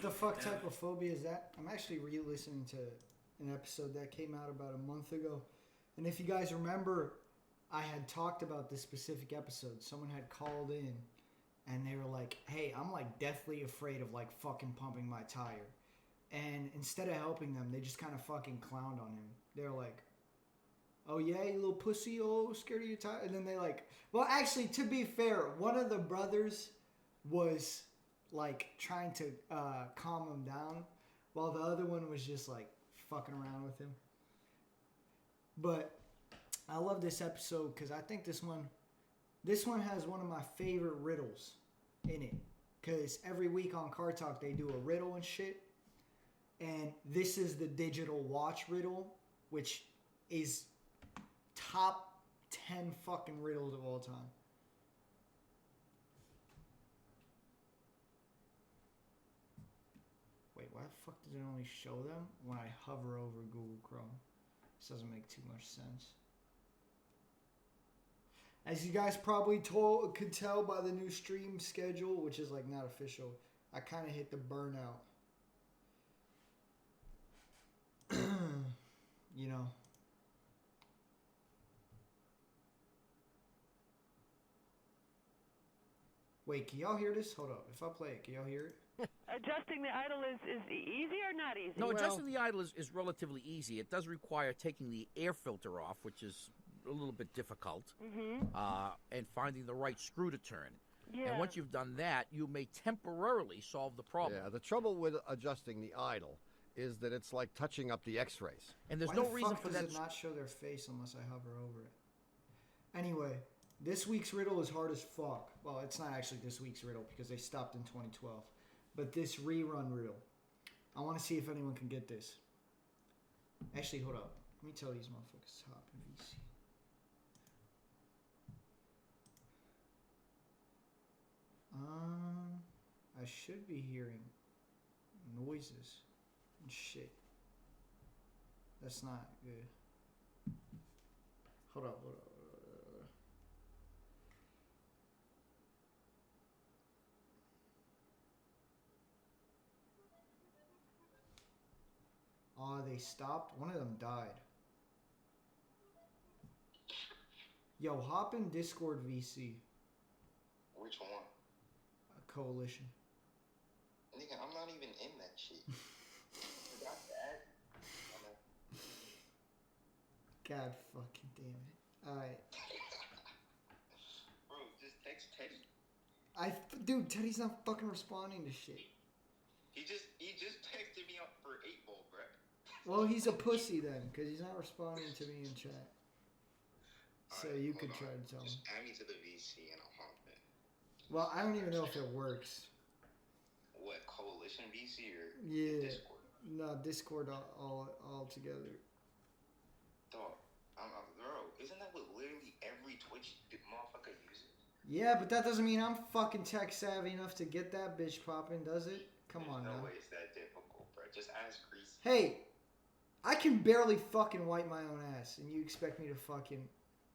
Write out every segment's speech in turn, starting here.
the fuck type of phobia is that? I'm actually re-listening to an episode that came out about a month ago. And if you guys remember, I had talked about this specific episode. Someone had called in and they were like, hey, I'm like deathly afraid of like fucking pumping my tire. And instead of helping them, they just kind of fucking clowned on him. They're like, oh yeah, you little pussy, oh, scared of your tire? And then they like, well, actually, to be fair, one of the brothers was like trying to calm him down while the other one was just like fucking around with him. But I love this episode because I think this one has one of my favorite riddles in it. Because every week on Car Talk, they do a riddle and shit. And this is the digital watch riddle, which is top 10 fucking riddles of all time. Wait, why the fuck does it only show them when I hover over Google Chrome? This doesn't make too much sense. As you guys probably could tell by the new stream schedule, which is like not official, I kind of hit the burnout. You know. Wait, can y'all hear this? Hold up. If I play it, can y'all hear it? Adjusting the idle is easy or not easy? No, adjusting the idle is relatively easy. It does require taking the air filter off, which is a little bit difficult, and finding the right screw to turn. Yeah. And once you've done that, you may temporarily solve the problem. Yeah, the trouble with adjusting the idle is that it's like touching up the x-rays. And there's Why no the reason fuck for does that. it not show their face unless I hover over it? Anyway, this week's riddle is hard as fuck. Well, it's not actually this week's riddle because they stopped in 2012. But this rerun riddle, I want to see if anyone can get this. Actually, hold up. Let me tell these motherfuckers to hop in VC. I should be hearing noises and shit. That's not good. Hold up. Oh, they stopped. One of them died. Yo, hop in Discord VC. Which one? Coalition. Nigga, I'm not even in that shit. Forgot that. God fucking damn it. Alright. Bro, just text Teddy. Dude, Teddy's not fucking responding to shit. He just texted me up for 8 Ball, bro. Well, he's a pussy then, because he's not responding to me in chat. So Alright, you hold could on. try to tell him. Just add me to the VC and I'll hop in. Well, I don't even know if it works. What, Coalition VC or Yeah. Discord? No, Discord all together. Dog, bro, isn't that what literally every Twitch motherfucker uses? Yeah, but that doesn't mean I'm fucking tech savvy enough to get that bitch popping, does it? Come on no now. way it's that difficult, bro. Just ask Greasy. Hey, I can barely fucking wipe my own ass, and you expect me to fucking...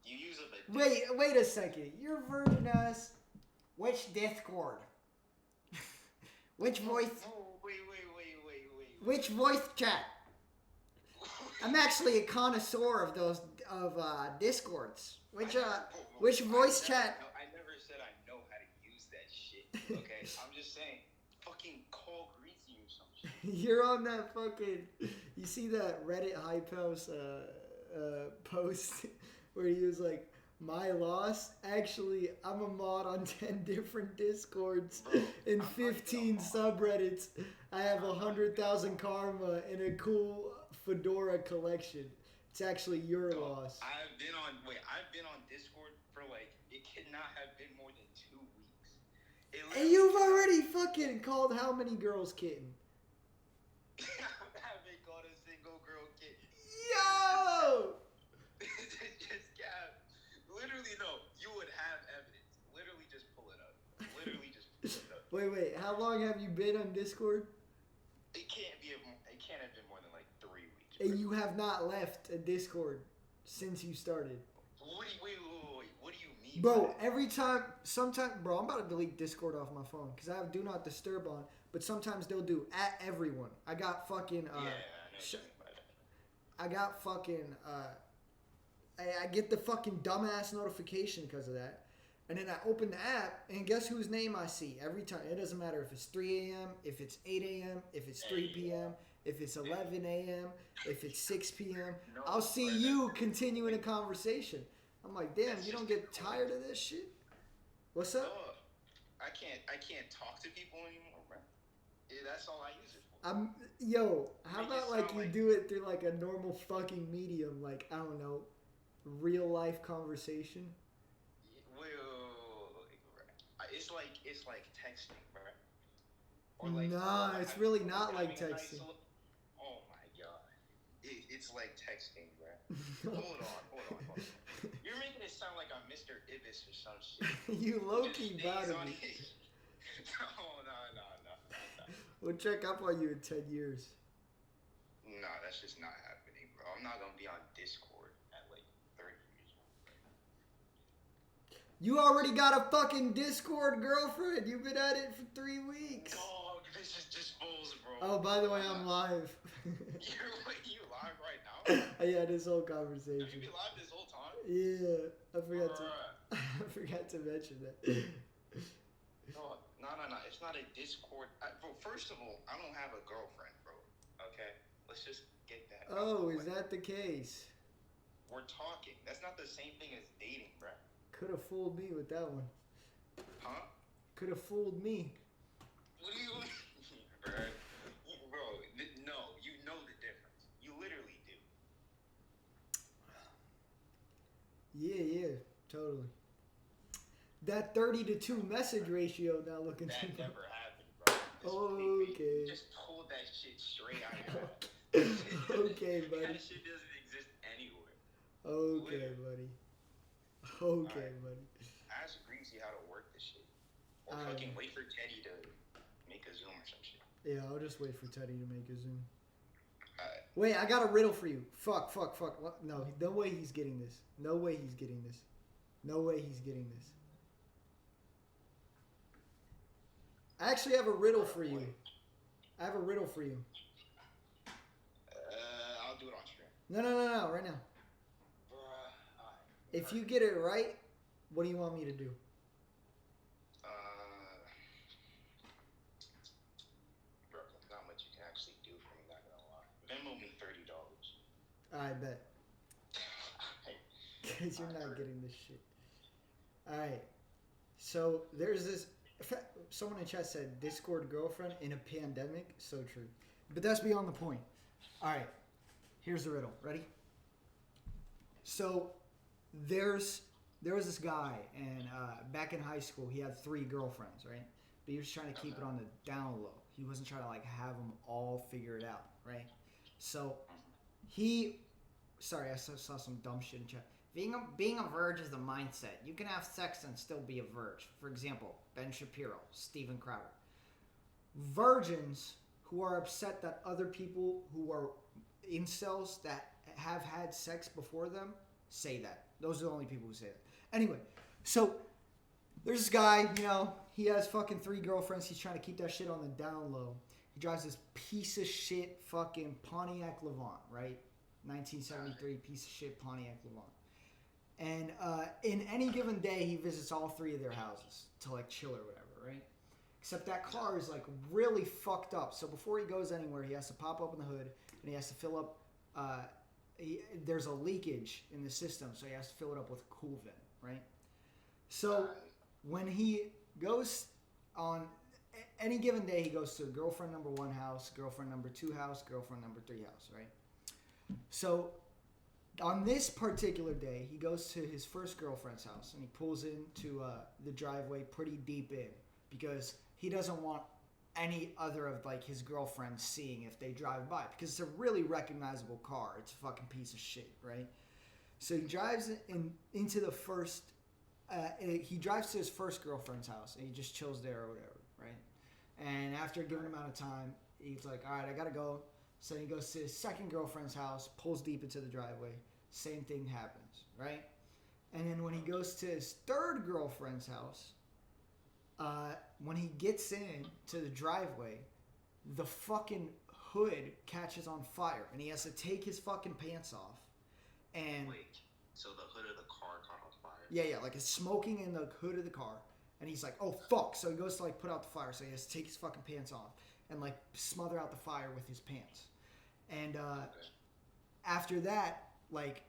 You use a Wait a second. Your virgin ass... Which Discord? Which voice... No, wait. Which voice chat? I'm actually a connoisseur of those Discords. Which voice chat? I never said I know how to use that shit. Okay, I'm just saying, fucking call Greasy or some shit. You're on that fucking... You see that Reddit Hype House post where he was like, my loss? Actually, I'm a mod on 10 different Discords and 15 subreddits. I have 100,000 karma and a cool fedora collection. It's actually your loss. I've been on Discord for like, it cannot have been more than 2 weeks. And you've already fucking called how many girls kitten? I haven't called a single girl kitten. Yo! Just cap. Literally, no. You would have evidence. Literally, just pull it up. Wait. How long have you been on Discord? It can't have been more than like 3 weeks. And you have not left a Discord since you started. Wait. What do you mean? Bro, every time, bro, I'm about to delete Discord off my phone because I have Do Not Disturb on. but sometimes they'll do at everyone. I got fucking Yeah, I know what you mean by that. I got fucking I get the fucking dumbass notification because of that. And then I open the app, and guess whose name I see every time? It doesn't matter if it's 3 a.m., if it's 8 a.m., if it's 3 p.m., if it's 11 a.m., if it's 6 p.m. No, I'll see bro, you that's- continuing a conversation. I'm like, damn, That's you don't just get tired of this shit? What's up? Dog, I can't talk to people anymore, bro. Yeah, that's all I use it for. How Make it about like sound you like- do it through like a normal fucking medium, like, I don't know, real life conversation? It's like texting, bro. Nah, it's really not like having a nice texting. oh my god, it's like texting, bro. Hold on. You're making it sound like I'm Mr. Ibis or some shit. You low Just key stays bad at on me. it. No. We'll check up on you in 10 years. No, that's just not happening, bro. I'm not gonna be on Discord at like 30 years old. You already got a fucking Discord girlfriend. You've been at it for 3 weeks. Dog, this is just bulls, bro. Oh, by the way, I'm live. You live right now? Yeah, this whole Have you conversation. been live this whole time? Yeah, I forgot to. Bruh. I forgot to mention that. No. It's not a Discord. Bro, first of all, I don't have a girlfriend, bro. Okay? Let's just get that. out of Oh, the is way. that the case? We're talking. That's not the same thing as dating, bro. Could have fooled me with that one. Huh? Could have fooled me. What do you mean, bro? No, you know the difference. You literally do. Yeah, totally. That 30 to 2 message ratio now looking That too never happened, bro. Okay. You just pulled that shit straight out of your ass. Okay, buddy. That shit doesn't exist anywhere. Okay, buddy. Okay, Alright. buddy. Ask Greasy how to work this shit. Or Alright. fucking wait for Teddy to make a Zoom or some shit. Yeah, I'll just wait for Teddy to make a Zoom. Alright. Wait, I got a riddle for you. Fuck. What? No way he's getting this. No way he's getting this. No way he's getting this. I actually have a riddle for you. I have a riddle for you. I'll do it on stream. No, right now. Bruh. Alright. If you get it right, what do you want me to do? Bro, there's not much you can actually do for me, not gonna lie. Venmo me $30. I bet. Because you're not getting this shit. Alright. So, there's this... Someone in chat said, Discord girlfriend in a pandemic. So true. But that's beyond the point. Alright. Here's the riddle. Ready? So, there was this guy, and back in high school, he had 3 girlfriends, right? But he was trying to keep it on the down low. He wasn't trying to, like, have them all figured out, right? So, Sorry, I saw some dumb shit in chat. Being a virg is the mindset. You can have sex and still be a virg. For example, Ben Shapiro, Steven Crowder. Virgins who are upset that other people who are incels that have had sex before them say that. Those are the only people who say that. Anyway, so there's this guy, he has fucking 3 girlfriends. He's trying to keep that shit on the down low. He drives this piece of shit fucking Pontiac Levant, right? 1973 piece of shit Pontiac Levant. And in any given day, he visits all 3 of their houses to like chill or whatever, right? Except that car is like really fucked up. So before he goes anywhere, he has to pop open the hood and he has to fill up. There's a leakage in the system, so he has to fill it up with Cool Vent, right? So when he goes on any given day, he goes to girlfriend number 1 house, girlfriend number 2 house, girlfriend number 3 house, right? So on this particular day, he goes to his first girlfriend's house and he pulls into the driveway pretty deep in because he doesn't want any other of like his girlfriends seeing if they drive by because it's a really recognizable car. It's a fucking piece of shit, right? So he drives into the first. He drives to his first girlfriend's house and he just chills there or whatever, right? And after a given amount of time, he's like, "All right, I gotta go." So he goes to his second girlfriend's house, pulls deep into the driveway. Same thing happens, right? And then when he goes to his third girlfriend's house, When he gets in to the driveway, the fucking hood catches on fire, and he has to take his fucking pants off. And Wait, so the hood of the car caught on fire? yeah, like it's smoking in the hood of the car, and he's like, "Oh fuck!" So he goes to like put out the fire, so he has to take his fucking pants off and like smother out the fire with his pants. And after that, like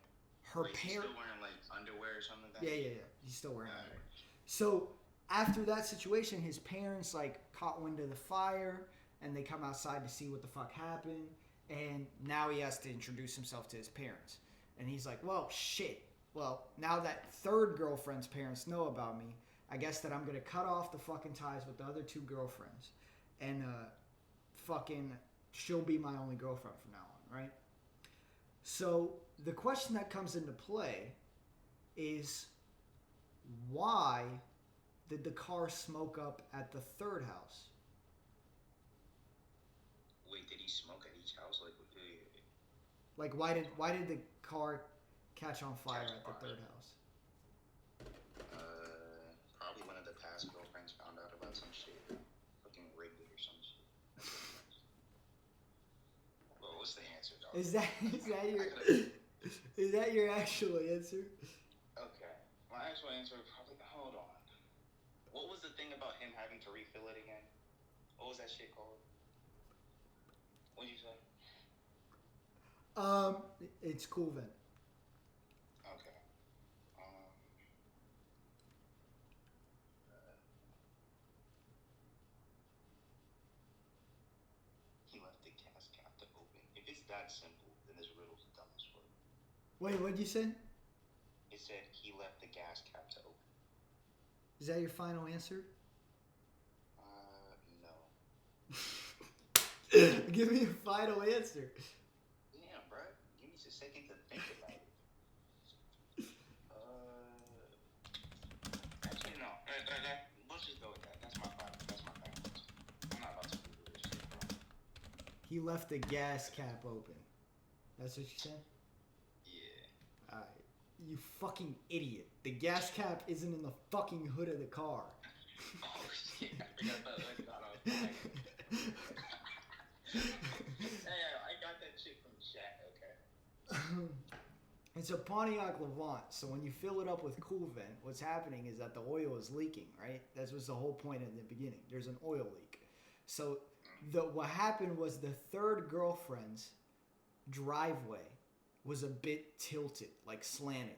her Wait, he's parents. still wearing like underwear or something like that? Yeah. He's still wearing Alright. underwear. So after that situation, his parents like caught wind of the fire, and they come outside to see what the fuck happened. And now he has to introduce himself to his parents. And he's like, well, shit. Well, now that third girlfriend's parents know about me, I guess that I'm gonna cut off the fucking ties with the other two girlfriends, and fucking she'll be my only girlfriend from now on, right? So the question that comes into play is, why did the car smoke up at the third house? Wait, did he smoke at each house? Like, why did the car catch on fire at the third house? Probably one of the past girlfriends found out about some shit. Fucking rigged it or some shit. That's what it is. Well, what's the answer, dog? Is that your actual answer? Okay. My actual answer would probably... Hold on. What was the thing about him having to refill it again? What was that shit called? What'd you say? It's Cool Vent. Okay. He left the gas cap to open. If it's that simple, then this riddle's dumb as fuck. Wait, what'd you say? It said he left the gas cap to open. Is that your final answer? No. Give me a final answer. Damn, bro. Give me a second to think about it. Actually, no. Let's just go with that. That's my final answer. I'm not about to Google this shit, bro. He left the gas cap open. That's what you said? Yeah. Alright. You fucking idiot. The gas cap isn't in the fucking hood of the car. Oh, shit. I forgot that. I thought I was playing. Hey, I got that shit from Shaq, okay? It's a Pontiac Levant, so when you fill it up with Cool Vent, what's happening is that the oil is leaking, right? That was the whole point in the beginning. There's an oil leak. So what happened was the third girlfriend's driveway was a bit tilted, like slanted.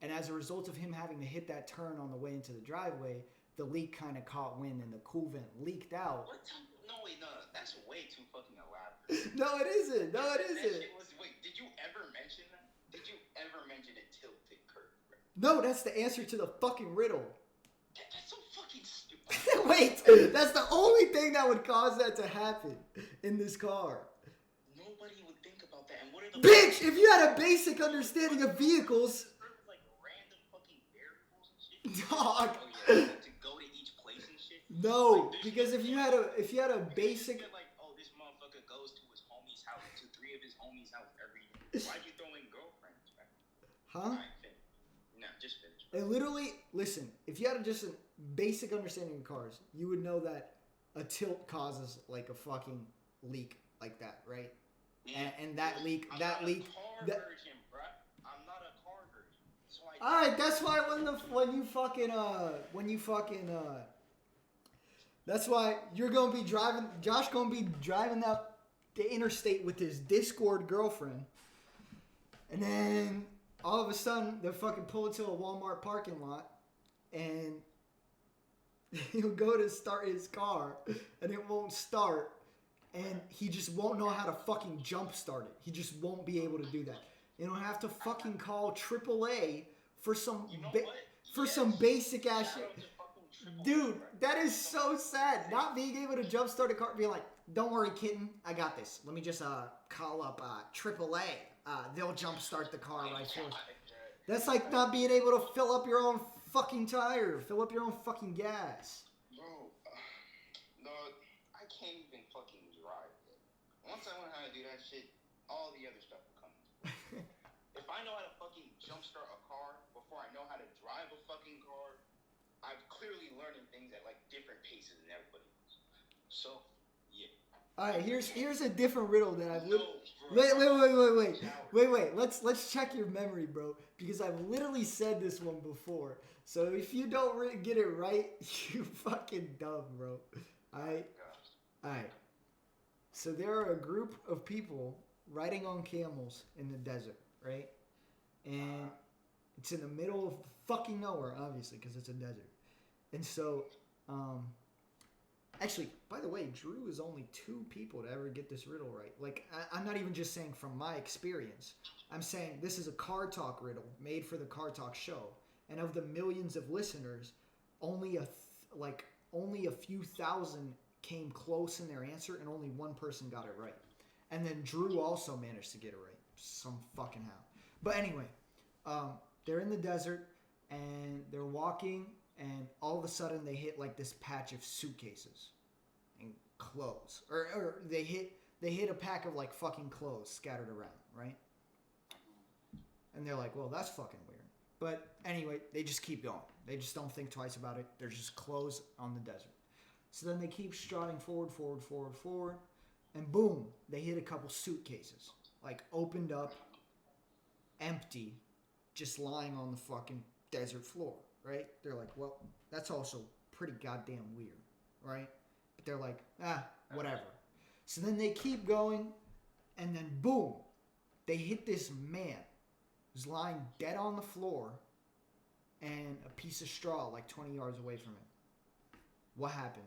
And as a result of him having to hit that turn on the way into the driveway, the leak kind of caught wind and the Cool Vent leaked out. What? No, wait, no. That's way too fucking elaborate. No, it isn't. No, it That isn't. shit was, wait, did you ever mention that? Did you ever mention a tilted curve? Bro? No, that's the answer to the fucking riddle. That's so fucking stupid. Wait, that's the only thing that would cause that to happen in this car. Nobody would think about that. And what are the Bitch, if you had a basic understanding of vehicles, like random fucking variables and shit? dog. Oh yeah, to go to each place and shit. No, because if you had a basic, Like, oh, this motherfucker goes to his homie's house, to 3 of his homies' house every day. Why'd you throw in girlfriends, man? huh? Alright, finish. No, just finish. It literally, listen, if you had just a basic understanding of cars, you would know that a tilt causes like a fucking leak like that, right? And that leak, I'm that not leak. a car that- virgin, bruh. I'm not a car virgin. So All right, that's why that's why you're gonna be driving. Josh gonna be driving up the interstate with his Discord girlfriend, and then all of a sudden they fucking pull into a Walmart parking lot, and he'll go to start his car, and it won't start, and he just won't know how to fucking jump start it. He just won't be able to do that. You don't have to fucking call AAA for some You know ba- what? for Yes. some basic ass Shout shit. out to fucking Triple Dude, A, bruh. that is so sad. Not being able to jumpstart a car, being like, "Don't worry, kitten, I got this. Let me just call up AAA. They'll jumpstart the car right for us." That's like not being able to fill up your own fucking tire, fill up your own fucking gas. Bro, no, I can't even fucking drive yet. Once I learn how to do that shit, all the other stuff will come into play. If I know how to fucking jumpstart a car before I know how to drive a fucking car, I've clearly learning things at like different paces than everybody else. So, yeah. All right, here's a different riddle that I've. No, bro. Wait. Let's check your memory, bro, because I've literally said this one before. So if you don't get it right, you fucking dumb, bro. All right. All right. So there are a group of people riding on camels in the desert, right? And it's in the middle of fucking nowhere, obviously, because it's a desert. And so, actually, by the way, Drew is only 2 people to ever get this riddle right. Like, I'm not even just saying from my experience. I'm saying this is a Car Talk riddle made for the Car Talk show. And of the millions of listeners, only a few thousand came close in their answer, and only 1 person got it right. And then Drew also managed to get it right. Some fucking how. But anyway, they're in the desert, and they're walking, and all of a sudden they hit like this patch of suitcases and clothes. Or they hit a pack of like fucking clothes scattered around, right? And they're like, well, that's fucking weird. But anyway, they just keep going. They just don't think twice about it. They're just clothes on the desert. So then they keep striding forward, and boom, they hit a couple suitcases. Like opened up, empty, just lying on the fucking desert floor, right? They're like, well, that's also pretty goddamn weird, right? But they're like, whatever. So then they keep going, and then boom, they hit this man who's lying dead on the floor and a piece of straw like 20 yards away from him. What happened?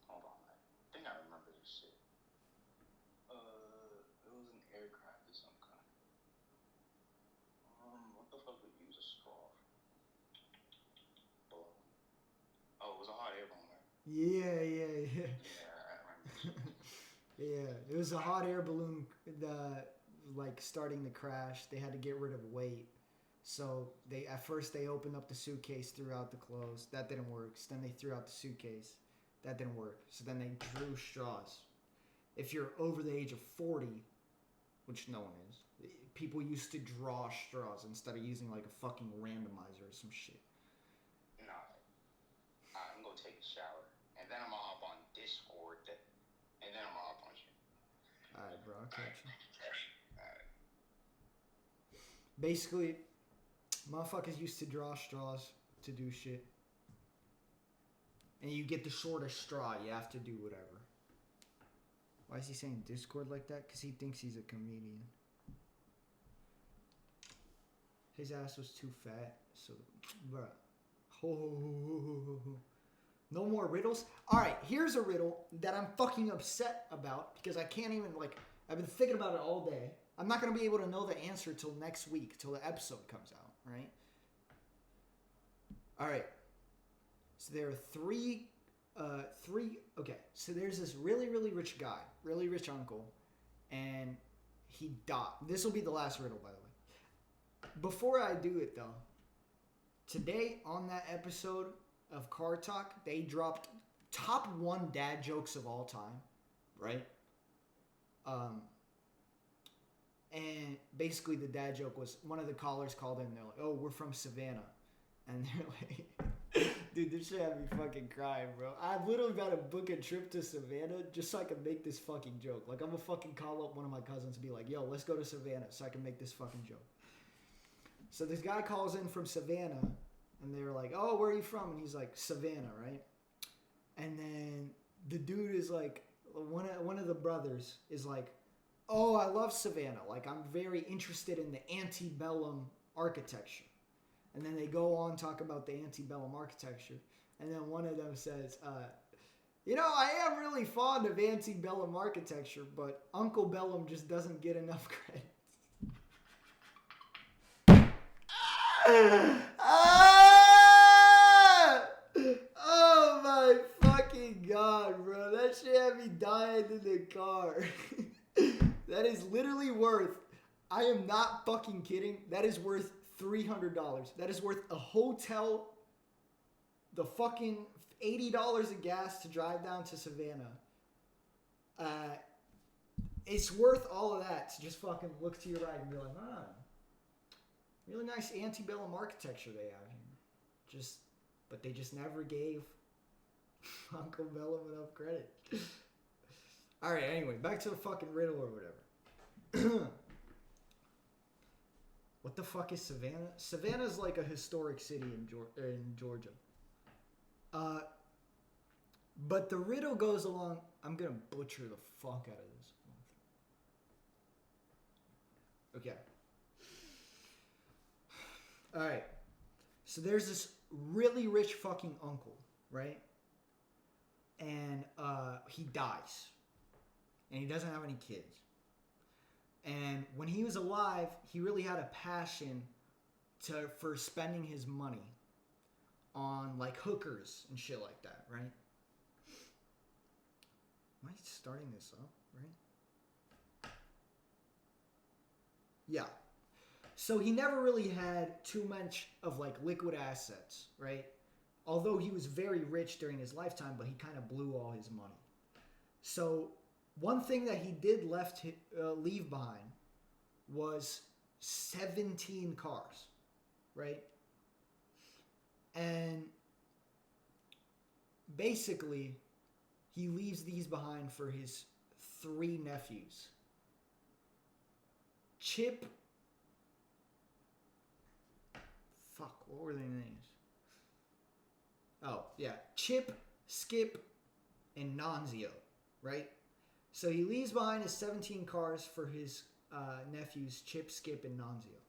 Hold on. I think I remember this shit. It was an aircraft of some kind. What the fuck would you use a straw for? Oh, it was a hot air balloon. Yeah. Yeah, I remember. Yeah, it was a hot air balloon like starting to crash. They had to get rid of weight. So at first they opened up the suitcase, threw out the clothes. That didn't work. So then they threw out the suitcase. That didn't work. So then they drew straws. If you're over the age of 40, which no one is, people used to draw straws instead of using like a fucking randomizer or some shit. Nah. I'm gonna take a shower. And then I'm gonna hop on Discord. And then I'm gonna hop on you. Alright, bro, I'll catch you. Alright. Basically, motherfuckers used to draw straws to do shit. And you get the shortest straw, you have to do whatever. Why is he saying Discord like that? Because he thinks he's a comedian. His ass was too fat, so, bruh. No more riddles? Alright, here's a riddle that I'm fucking upset about because I can't even, like, I've been thinking about it all day. I'm not going to be able to know the answer till next week, till the episode comes out, right? Alright. So there are three, okay. So there's this really, really rich guy, really rich uncle, and he died. This will be the last riddle, by the way. Before I do it, though, today on that episode of Car Talk, they dropped top 1 dad jokes of all time, right? And basically the dad joke was, one of the callers called in, they're like, oh, we're from Savannah. And they're like, dude, this shit had me fucking crying, bro. I've literally got to book a trip to Savannah just so I can make this fucking joke. Like, I'm gonna fucking call up one of my cousins and be like, yo, let's go to Savannah so I can make this fucking joke. So this guy calls in from Savannah, and they're like, oh, where are you from? And he's like, Savannah, right? And then the dude is like, one of the brothers is like, oh, I love Savannah. Like, I'm very interested in the antebellum architecture. And then they go on talk about the antebellum architecture. And then one of them says, you know, I am really fond of antebellum architecture, but Uncle Bellum just doesn't get enough credit. Oh my fucking god, bro. That shit had me dying in the car. That is literally worth, I am not fucking kidding, that is worth $300. That is worth a hotel, the fucking $80 of gas to drive down to Savannah. It's worth all of that to just fucking look to your right and be like, Really nice antebellum architecture they have here. But they just never gave Uncle Bellum enough credit. All right, anyway, back to the fucking riddle or whatever. What the fuck is Savannah? Savannah's like a historic city in Georgia. But the riddle goes along. I'm gonna butcher the fuck out of this. Okay. All right. So there's this really rich fucking uncle, right? And he dies. And he doesn't have any kids. And when he was alive, he really had a passion for spending his money on like hookers and shit like that, right? Am I starting this up, right? Yeah. So he never really had too much of like liquid assets, right? Although he was very rich during his lifetime, but he kind of blew all his money. So one thing that he did leave behind was 17 cars, right? And basically, he leaves these behind for his 3 nephews. Chip. Fuck, what were their names? Oh, yeah. Chip, Skip, and Nunzio, right? So he leaves behind his 17 cars for his nephews, Chip, Skip, and Nunzio.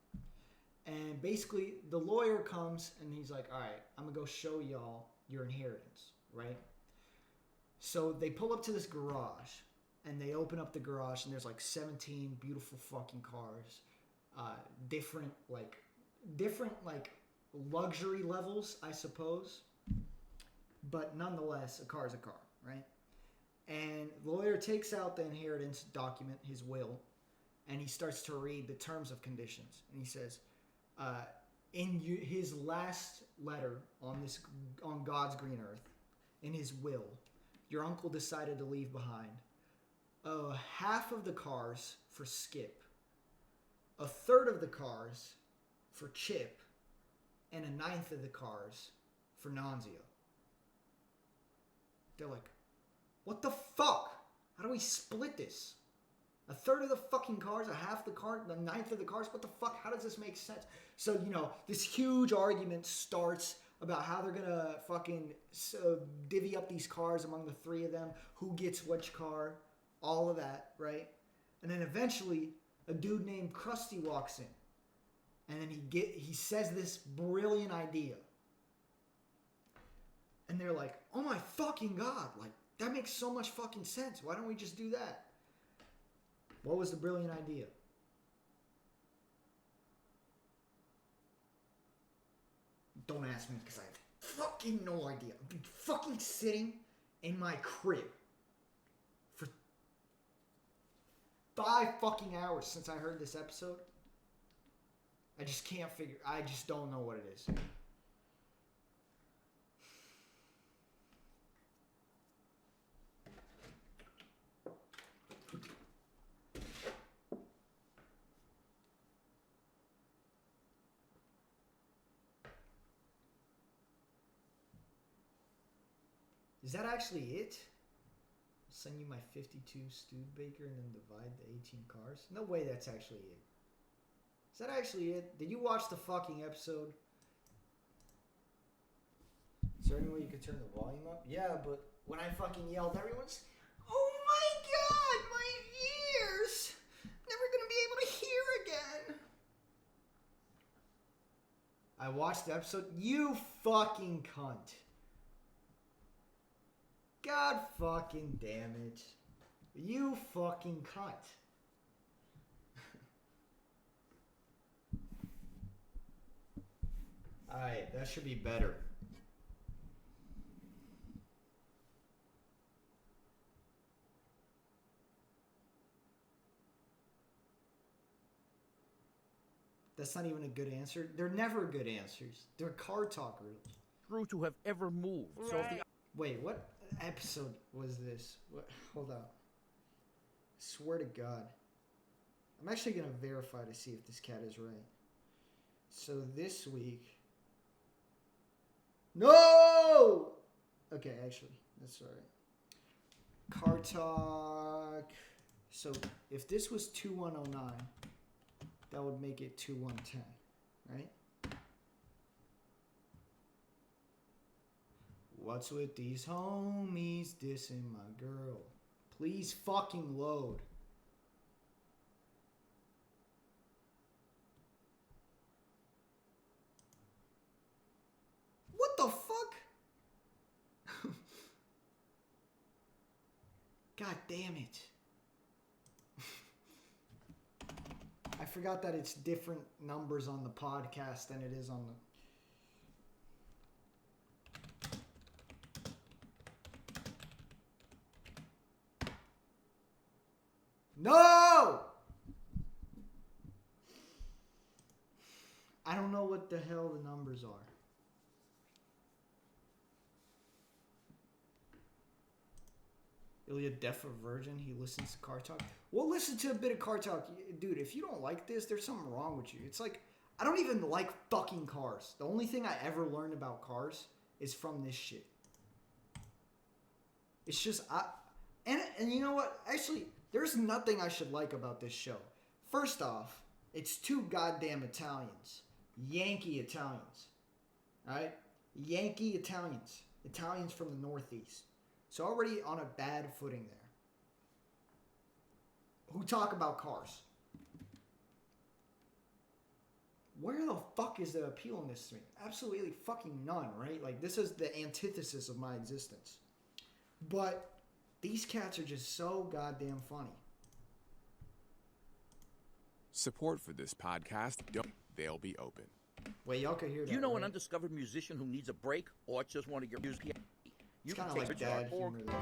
And basically, the lawyer comes and he's like, all right, I'm going to go show y'all your inheritance, right? So they pull up to this garage and they open up the garage and there's like 17 beautiful fucking cars. Different luxury levels, I suppose. But nonetheless, a car is a car, right? And the lawyer takes out the inheritance document, his will, and he starts to read the terms of conditions. And he says, his last letter on God's green earth, in his will, your uncle decided to leave behind half of the cars for Skip, a third of the cars for Chip, and a ninth of the cars for Nunzio. They're like, what the fuck? How do we split this? A third of the fucking cars, a half the car, the ninth of the cars? What the fuck? How does this make sense? So, this huge argument starts about how they're gonna fucking divvy up these cars among the 3 of them, who gets which car, all of that, right? And then eventually, a dude named Krusty walks in. And then he says this brilliant idea. And they're like, oh my fucking God, like, that makes so much fucking sense. Why don't we just do that? What was the brilliant idea? Don't ask me because I have fucking no idea. I've been fucking sitting in my crib for 5 fucking hours since I heard this episode. I just don't know what it is. Is that actually it? I'll send you my 52 Studebaker and then divide the 18 cars? No way that's actually it. Is that actually it? Did you watch the fucking episode? Is there any way you could turn the volume up? Yeah, but when I fucking yelled, everyone's, oh my God, my ears! Never gonna be able to hear again. I watched the episode. You fucking cunt. God fucking damn it. You fucking cunt. Alright, that should be better. That's not even a good answer. They're never good answers. They're car talk riddles. Screw to have ever moved. Right. So if the Wait, what episode was this? What? Hold up. Swear to God. I'm actually going to verify to see if this cat is right. So this week. No! Okay, actually, that's all right. Car Talk. So if this was 2109, that would make it 2110, right? What's with these homies dissing my girl? Please fucking load. What the fuck? God damn it. I forgot that it's different numbers on the podcast than it is on the... No! I don't know what the hell the numbers are. Ilya deaf or virgin? He listens to Car Talk. We'll listen to a bit of Car Talk. Dude, if you don't like this, there's something wrong with you. It's like, I don't even like fucking cars. The only thing I ever learned about cars is from this shit. It's just, and you know what? Actually, there's nothing I should like about this show. First off, it's two goddamn Italians. Yankee Italians. Alright? Yankee Italians. Italians from the Northeast. So already on a bad footing there. Who talk about cars. Where the fuck is the appeal in this thing? Absolutely fucking none, right? Like, this is the antithesis of my existence. But these cats are just so goddamn funny. Support for this podcast, they'll be open. Wait, y'all can hear that, Do you know right? an undiscovered musician who needs a break or just want to get music? You It's can kind of take like dad or humor there.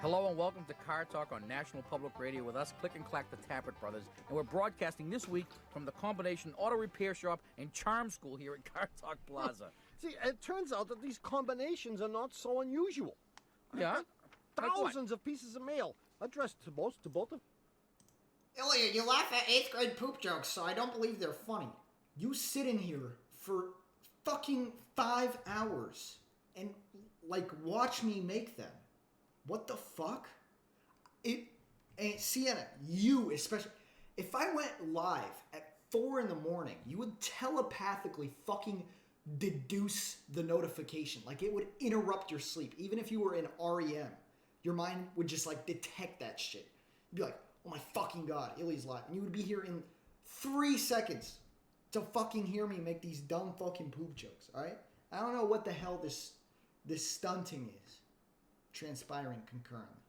Hello and welcome to Car Talk on National Public Radio with us, Click and Clack the Tappet Brothers. And we're broadcasting this week from the Combination Auto Repair Shop and Charm School here at Car Talk Plaza. See, it turns out that these combinations are not so unusual. Yeah? Like what? Thousands of pieces of mail addressed to both of... Ilya, you laugh at 8th grade poop jokes, so I don't believe they're funny. You sit in here for fucking 5 hours and, like, watch me make them. What the fuck? And Sienna, you especially, if I went live at 4 in the morning, you would telepathically fucking deduce the notification. Like, it would interrupt your sleep. Even if you were in REM, your mind would just, like, detect that shit. You'd be like, oh my fucking god, Illy's live. And you would be here in 3 seconds to fucking hear me make these dumb fucking poop jokes, alright? I don't know what the hell this stunting is. Transpiring concurrently.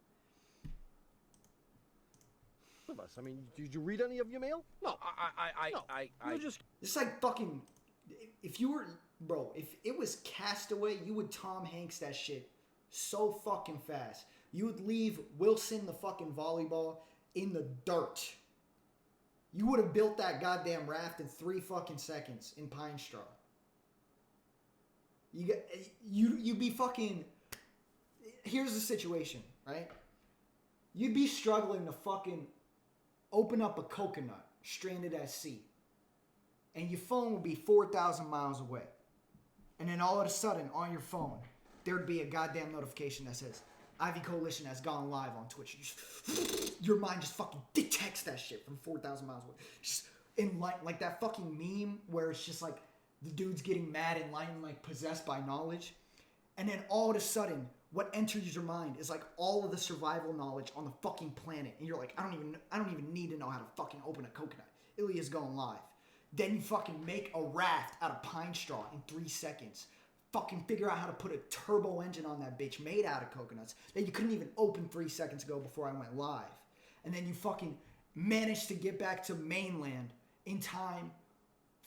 of us. I mean, did you read any of your mail? No. I just... It's like fucking... If you were... Bro, if it was Castaway, you would Tom Hanks that shit so fucking fast. You would leave Wilson the fucking volleyball in the dirt. You would have built that goddamn raft in 3 fucking seconds in pine straw. You'd be fucking... Here's the situation, right? You'd be struggling to fucking open up a coconut stranded at sea. And your phone would be 4,000 miles away. And then all of a sudden, on your phone, there'd be a goddamn notification that says, Ivy Coalition has gone live on Twitch. Your mind just fucking detects that shit from 4,000 miles away. Just in like that fucking meme where it's just like the dude's getting mad and lying like possessed by knowledge. And then all of a sudden, what enters your mind is like all of the survival knowledge on the fucking planet. And you're like, I don't even need to know how to fucking open a coconut. Ilya's going live. Then you fucking make a raft out of pine straw in 3 seconds. Fucking figure out how to put a turbo engine on that bitch made out of coconuts that you couldn't even open 3 seconds ago before I went live. And then you fucking managed to get back to mainland in time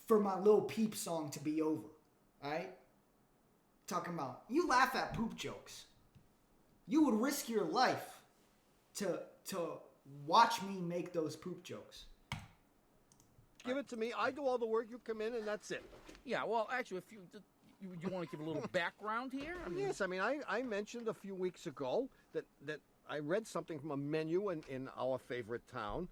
for my Lil Peep song to be over. Alright? Talking about, you laugh at poop jokes. You would risk your life to watch me make those poop jokes. Give it to me. I do all the work. You come in, and that's it. Yeah, well, actually, if you you want to give a little background here? I mean, Yes, I mean, I mentioned a few weeks ago that I read something from a menu in our favorite town.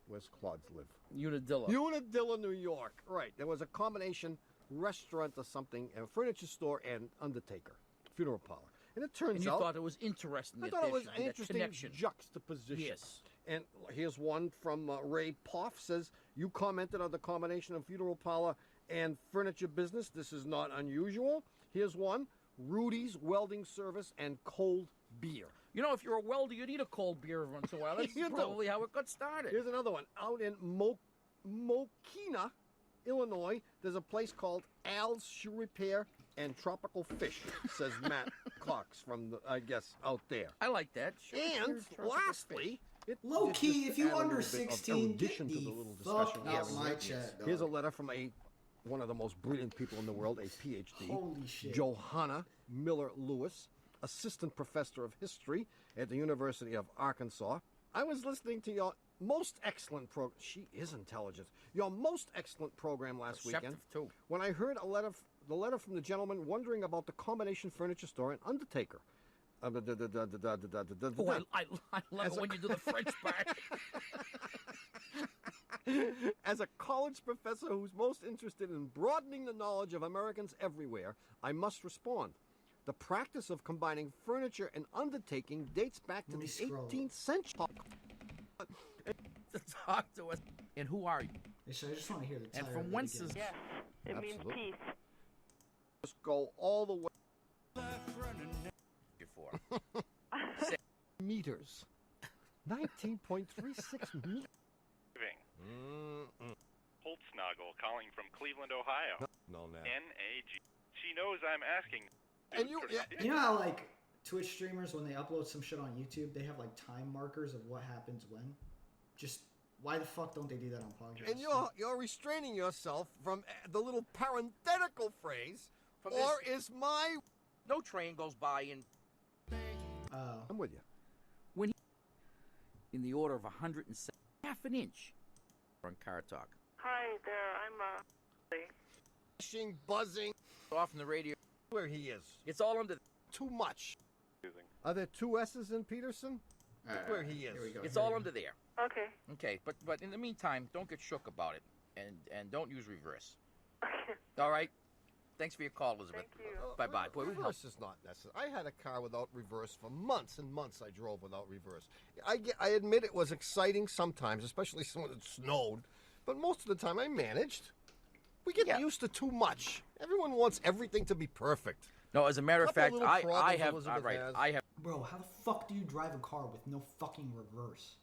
Where's Claude's live? Unadilla. Unadilla, New York. Right. There was a combination restaurant or something, a furniture store, and undertaker, funeral parlor. And it turns And you out thought it was interesting. I that thought it there was should an be that interesting connection. juxtaposition. Yes. And here's one from Ray Poff says, you commented on the combination of funeral parlor and furniture business. This is not unusual. Here's one, Rudy's Welding Service and Cold Beer. You know, if you're a welder, you need a cold beer every once in a while. That's You do. probably how it got started. Here's another one. Out in Mokina, Illinois, there's a place called Al's Shoe Repair and Tropical Fish, says Matt Cox from, I guess, out there. I like that. Sure, And here's tropical lastly, Low it key, just if you add a under little bit of 16, get erudition to the the little fuck discussion. out Yes. my chat, dog. Here's a letter from one of the most brilliant people in the world, a PhD. Holy shit. Johanna Miller Lewis, assistant professor of history at the University of Arkansas. I was listening to your most excellent program. She is intelligent. Your most excellent program last weekend. Perceptive, too. When I heard the letter from the gentleman wondering about the combination furniture store and Undertaker. Oh, I love it when you do the French part. As a college professor who's most interested in broadening the knowledge of Americans everywhere, I must respond. The practice of combining furniture and undertaking dates back to Let me the scroll. 18th century. To talk to us. And who are you? So I just want to hear the And title from of it whence again. is Yes, it means Absolutely. peace. Just go all the way Before. meters. 19.36 meters. Holtznagel calling from Cleveland, Ohio. No, no. N-A-G. She knows I'm asking. And you, You know how like Twitch streamers when they upload some shit on YouTube, they have like time markers of what happens when. Just why the fuck don't they do that on podcasts? and you're restraining yourself from the little parenthetical phrase, From or is my... No train goes by in I'm with you. in the order of 107, half an inch on Car Talk. Hi there, I'm Flashing, buzzing, Off in the radio. where he is. It's all under. Too much. Confusing. Are there two S's in Peterson? Look where he is. Here we go. It's here all we under there. okay. Okay, but in the meantime, don't get shook about it, and don't use reverse. All right. Thanks for your call, Elizabeth. Thank you. Bye bye. Boy, we help. Reverse is not necessary. I had a car without reverse for months and months. I drove without reverse. I admit it was exciting sometimes, especially when it snowed. But most of the time, I managed. We get Yeah. used to too much. Everyone wants everything to be perfect. No, as a matter of Couple fact, little I problems have. Elizabeth All right, has. I have. Bro, how the fuck do you drive a car with no fucking reverse?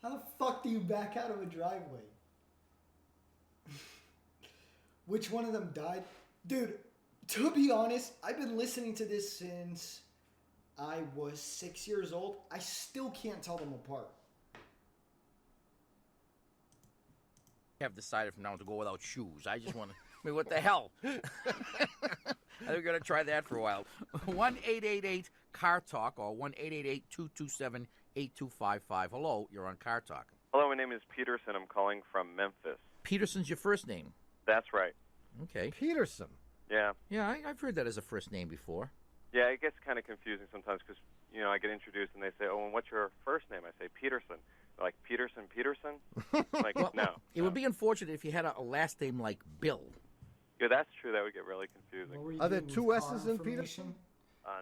How the fuck do you back out of a driveway? Which one of them died? Dude, to be honest, I've been listening to this since I was 6 years old. I still can't tell them apart. Have decided from now on to go without shoes. I just want to. I mean, what the hell? I think we're gonna try that for a while. 1-888-CAR-TALK or 1-888-227-8255. Hello, you're on Car Talk. Hello, my name is Peterson. I'm calling from Memphis. Peterson's your first name. That's right. Okay. Peterson. Yeah. Yeah, I've heard that as a first name before. Yeah, it gets kind of confusing sometimes because, I get introduced and they say, oh, and what's your first name? I say Peterson. They're like, Peterson? Like, no. It would be unfortunate if you had a last name like Bill. Yeah, that's true. That would get really confusing. What were you Are there doing two with S's car in information?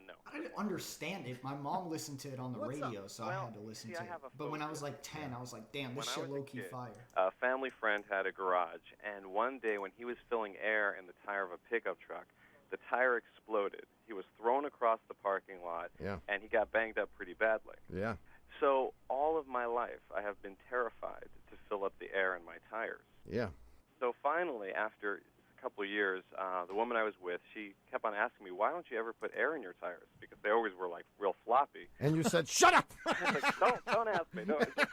No. I didn't understand it. My mom listened to it on the What's up? radio, so I Well, had to listen see, to I it. have a But when I was phobia. like 10, I was like, damn, this When I shit was a low-key kid, fire. A family friend had a garage, and one day when he was filling air in the tire of a pickup truck, the tire exploded. He was thrown across the parking lot, Yeah. and he got banged up pretty badly. Yeah. So all of my life, I have been terrified to fill up the air in my tires. Yeah. So finally, after a couple of years, the woman I was with, she kept on asking me, why don't you ever put air in your tires? Because they always were, like, real floppy. And you said, shut up! I was like, don't ask me. No. So I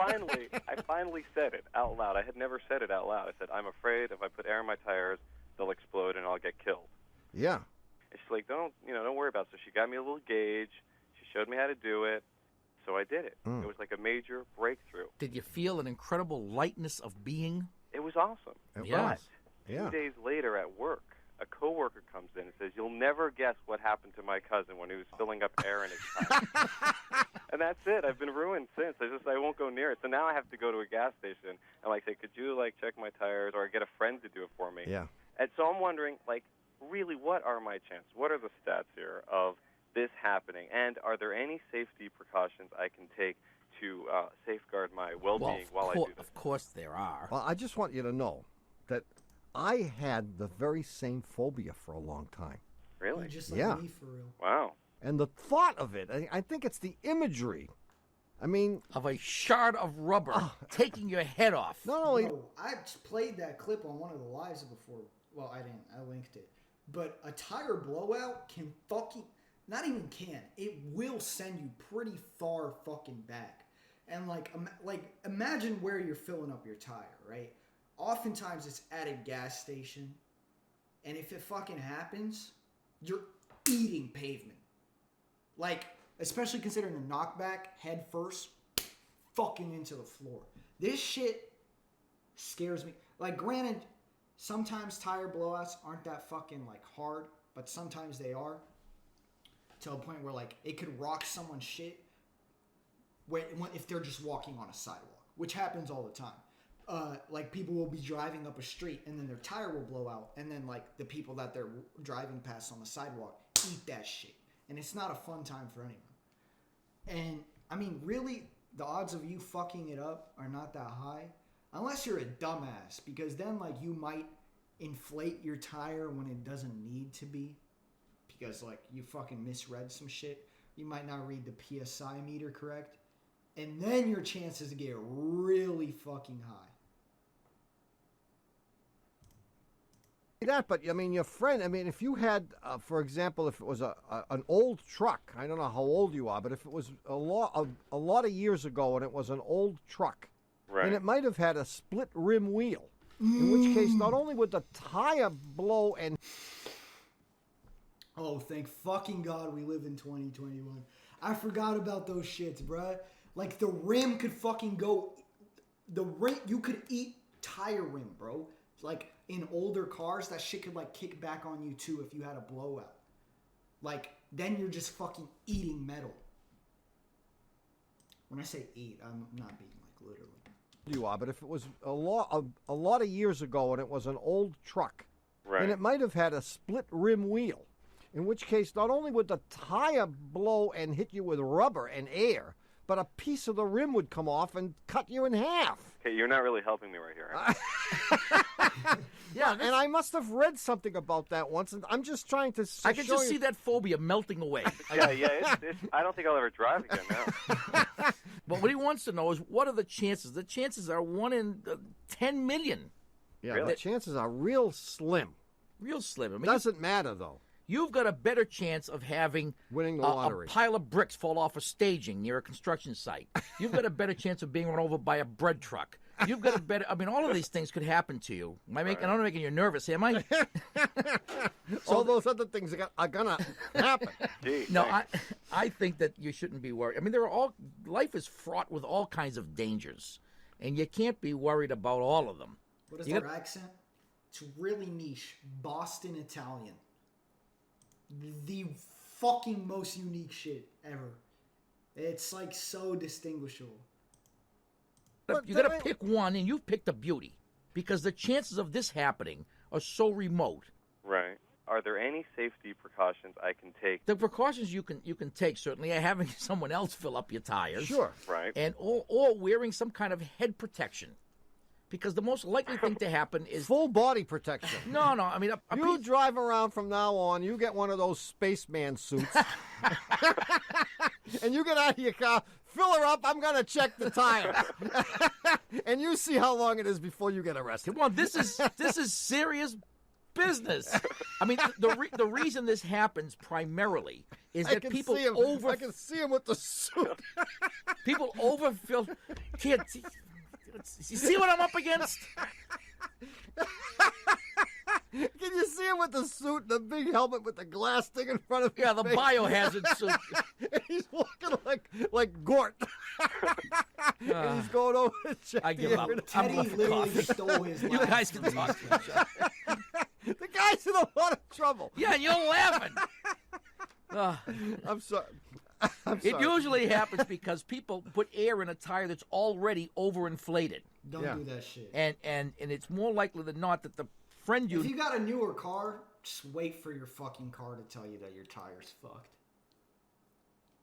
finally said it out loud. I had never said it out loud. I said, I'm afraid if I put air in my tires, they'll explode and I'll get killed. Yeah. And she's like, don't worry about it. So she got me a little gauge. She showed me how to do it. So I did it. It was like a major breakthrough. Did you feel an incredible lightness of being? It was awesome. It Yeah. was. Yeah. 2 days later at work, a coworker comes in and says, "You'll never guess what happened to my cousin when he was filling up air in his tire." And that's it. I've been ruined since. I won't go near it. So now I have to go to a gas station and say, "Could you check my tires or get a friend to do it for me?" Yeah. And so I'm wondering, really, what are my chances? What are the stats here of this happening? And are there any safety precautions I can take to safeguard my well-being while I do this? Of course there are. Well, I just want you to know that I had the very same phobia for a long time. Really? You're just like Yeah. me for real. Wow. And the thought of it, I think it's the imagery. I mean, Of a shard of rubber taking your head off. not only Bro, I played that clip on one of the lives before. Well, I didn't. I linked it. But a tire blowout can not even can. It will send you pretty far fucking back. And imagine where you're filling up your tire, right? Oftentimes it's at a gas station. And if it fucking happens, you're eating pavement. Especially considering a knockback head first, fucking into the floor. This shit scares me. Granted, sometimes tire blowouts aren't that fucking hard, but sometimes they are. To a point where it could rock someone's shit if they're just walking on a sidewalk, which happens all the time. People will be driving up a street and then their tire will blow out, and then the people that they're driving past on the sidewalk eat that shit, and it's not a fun time for anyone. And I mean, really, the odds of you fucking it up are not that high, unless you're a dumbass, because then you might inflate your tire when it doesn't need to be, because you fucking misread some shit. You might not read the PSI meter correct, and then your chances get really fucking high. that, but I mean, your friend. I mean, if you had, for example, if it was an old truck, I don't know how old you are, but if it was a lot of years ago and it was an old truck, Right. and it might have had a split rim wheel, in which case not only would the tire blow and Oh, thank fucking God we live in 2021. I forgot about those shits, bruh. The rim could fucking go. The rim, you could eat tire rim, bro. In older cars, that shit could kick back on you too if you had a blowout. Then you're just fucking eating metal. When I say eat, I'm not being literally. you are, but if it was a lot of years ago and it was an old truck, Right. and it might have had a split rim wheel, in which case not only would the tire blow and hit you with rubber and air, but a piece of the rim would come off and cut you in half. Okay, you're not really helping me right here. Yeah, and I must have read something about that once, and I'm just trying to I can just see that phobia melting away. Yeah. I don't think I'll ever drive again now. But what he wants to know is, what are the chances? The chances are 1 in 10 million. Yeah, Really? the chances are real slim. Real slim. I mean, Doesn't matter, though. you've got a better chance of having Winning the a lottery. pile of bricks fall off a staging near a construction site. You've got a better chance of being run over by a bread truck. You've got a better. I mean, all of these things could happen to you. I'm not making you nervous, am I? All those other things are going to happen. Gee, No, thanks. I think that you shouldn't be worried. I mean, life is fraught with all kinds of dangers, and you can't be worried about all of them. What is You their got- accent? It's really niche. Boston Italian. The fucking most unique shit ever. It's so distinguishable. But You got to then pick one, and you've picked a beauty, because the chances of this happening are so remote. Right. Are there any safety precautions I can take? The precautions you can take certainly are having someone else fill up your tires, Sure. Right. and or wearing some kind of head protection, because the most likely thing to happen is Full body protection. no. I mean, a You piece- drive around from now on, you get one of those spaceman suits, and you get out of your car, fill her up, I'm going to check the tires. And you see how long it is before you get arrested. come on, this is serious business. I mean, the reason this happens primarily is I that can people see him. over I can see him with the suit. people overfill. Kids, you see what I'm up against? Can you see him with the suit and the big helmet with the glass thing in front of his Yeah, the face? biohazard suit. And he's walking like Gort. And he's going over to check I give the up. air. I'm Teddy going for literally coffee. stole his You laugh guys from can me. talk to each other. The guy's in a lot of trouble. Yeah, and you're laughing. I'm sorry. I'm It sorry. usually happens because people put air in a tire that's already overinflated, Don't Yeah. do that shit. and it's more likely than not that the friend If you got a newer car, just wait for your fucking car to tell you that your tire's fucked.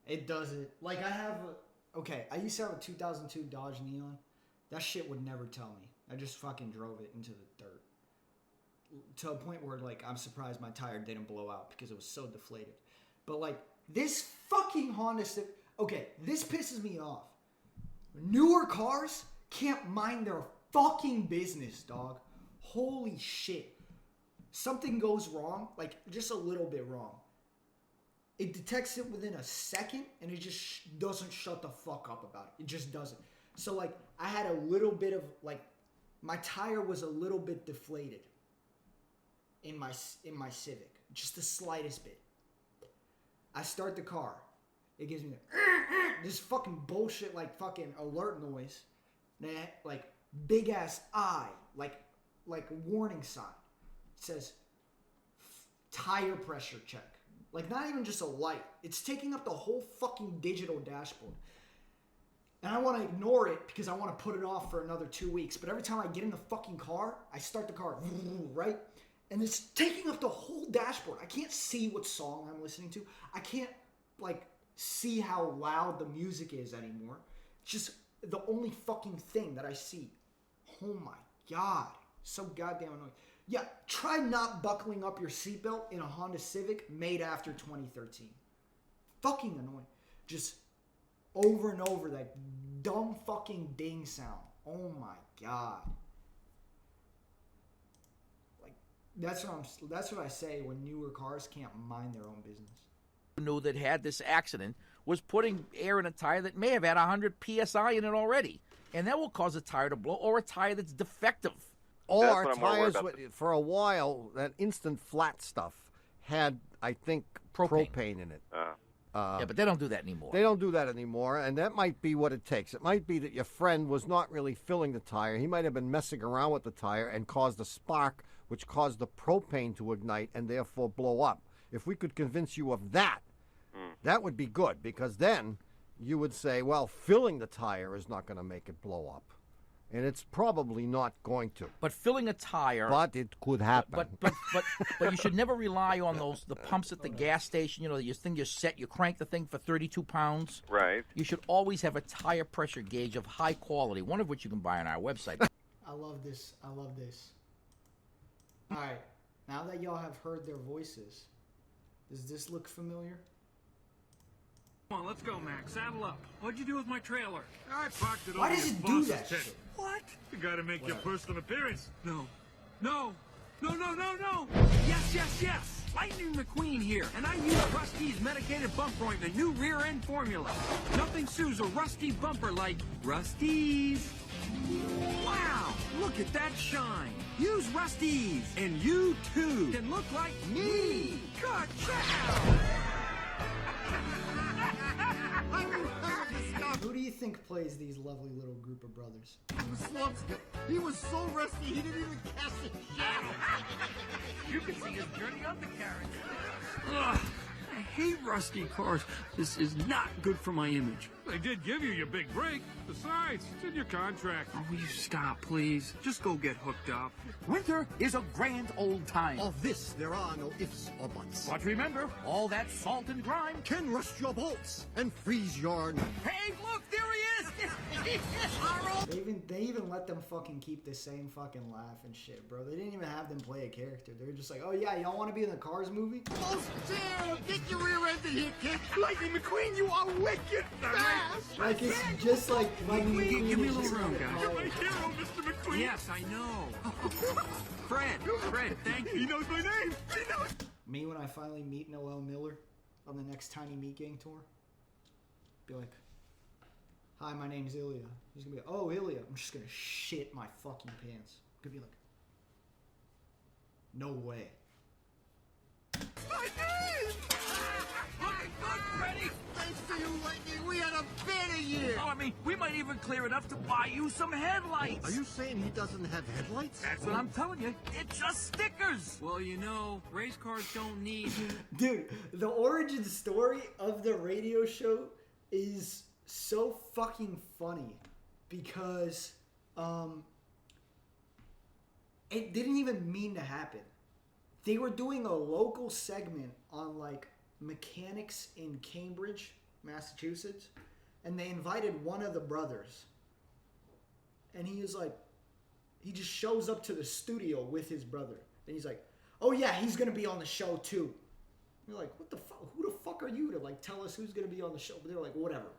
It doesn't. Like, I have a... Okay, I used to have a 2002 Dodge Neon. That shit would never tell me. I just fucking drove it into the dirt. To a point where, like, I'm surprised my tire didn't blow out because it was so deflated. But, like, this fucking Honda Civic... Okay, this pisses me off. Newer cars can't mind their fucking business, dog. Holy shit. Something goes wrong, like just a little bit wrong. It detects it within a second and it just doesn't shut the fuck up about it. It just doesn't. So like I had a little bit of like my tire was a little bit deflated in my Civic, just the slightest bit. I start the car. It gives me this fucking bullshit like fucking alert noise. Like big ass eye, like warning sign. It says tire pressure check. Like not even just a light. It's taking up the whole fucking digital dashboard. And I want to ignore it because I want to put it off for another 2 weeks. But every time I get in the fucking car, I start the car, right? And it's taking up the whole dashboard. I can't see what song I'm listening to. I can't like see how loud the music is anymore. It's just the only fucking thing that I see. Oh my God. So goddamn annoying. Yeah, try not buckling up your seatbelt in a Honda Civic made after 2013. Fucking annoying. Just over and over that dumb fucking ding sound. Oh my God. Like that's what I say when newer cars can't mind their own business. knew that had this accident was putting air in a tire that may have had 100 psi in it already, and that will cause a tire to blow or a tire that's defective. All That's our what I'm more worried tires, about. for a while, that instant flat stuff had, I think, Propane. propane in it. Yeah, but they don't do that anymore. They don't do that anymore, and that might be what it takes. It might be that your friend was not really filling the tire. He might have been messing around with the tire and caused a spark, which caused the propane to ignite and therefore blow up. If we could convince you of that, that would be good, because then you would say, well, filling the tire is not going to make it blow up. And it's probably not going to. But filling a tire, But it could happen. but you should never rely on the pumps at the gas station. You know, you think you're set. You crank the thing for 32 pounds. Right. You should always have a tire pressure gauge of high quality, one of which you can buy on our website. I love this. I love this. All right. Now that y'all have heard their voices, does this look familiar? Come on, let's go, Max. Saddle up. What'd you do with my trailer? I parked it Why over does your it do boss's that tent. shit? What? You gotta make your personal appearance. No. No. No, no, no, no. Yes, yes, yes. Lightning McQueen here, and I use Rusty's medicated bumper ointment, new rear end formula. Nothing sues a rusty bumper like Rusty's. Wow, look at that shine. Use Rusty's, and you too can look like me. Ka-chow! Who do you think plays these lovely little group of brothers? He was so rusty, he didn't even cast a shadow. You can see his dirty undercarriage. Ugh, I hate rusty cars. This is not good for my image. They did give you your big break. Besides, it's in your contract. Oh, will you stop, please? Just go get hooked up. Winter is a grand old time. Of this, there are no ifs or buts. But remember, all that salt and grime. Can rust your bolts and freeze your... Hey, look, there he is! Harold! They even let them fucking keep the same fucking laugh and shit, bro. They didn't even have them play a character. They were just like, oh yeah, y'all want to be in the Cars movie? Oh, damn! Get your rear end in here, kid! Lightning McQueen, you are wicked fast! Like it's just like Lightning McQueen. Give me a is little just room, like a guys. You're my hero, Mr. McQueen. Yes, I know. Fred, thank He you. knows my name. He knows. Me when I finally meet Noel Miller on the next Tiny Meat Gang tour, be like, hi, my name's Ilya. He's gonna be like, oh, Ilya. I'm just gonna shit my fucking pants. Could be like, No way. I did! Looking good, Freddy! Thanks to you, Lightning, we had a better year! Oh, I mean, we might even clear enough to buy you some headlights! Are you saying he doesn't have headlights? That's what I'm telling you. It's just stickers! Well, you know, race cars don't need... Dude, the origin story of the radio show is so fucking funny because it didn't even mean to happen. They were doing a local segment on like mechanics in Cambridge, Massachusetts, and they invited one of the brothers. And he was like, he just shows up to the studio with his brother. And he's like, oh yeah, he's gonna be on the show too. You're like, what the fuck? Who the fuck are you to like tell us who's gonna be on the show? But they're like, whatever.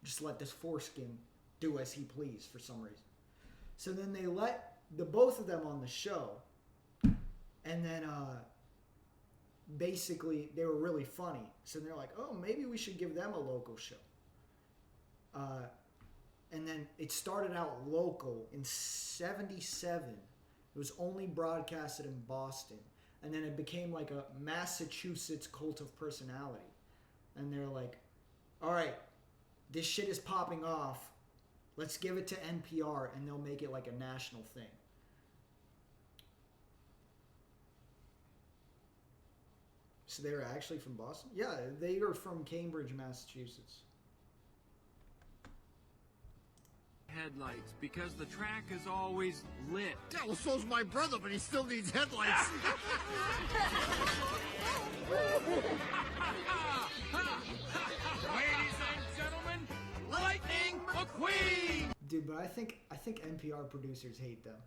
Just let this foreskin do as he please for some reason. So then they let the both of them on the show. And then basically they were really funny. So they're like, oh, maybe we should give them a local show. And then it started out local in 77. It was only broadcasted in Boston. And then it became like a Massachusetts cult of personality. And they're like, all right, this shit is popping off. Let's give it to NPR and they'll make it like a national thing. So they're actually from Boston? Yeah, they are from Cambridge, Massachusetts. Headlights, because the track is always lit. Yeah, well, so's my brother, but he still needs headlights. Ladies and gentlemen, Lightning McQueen! Dude, but I think NPR producers hate them.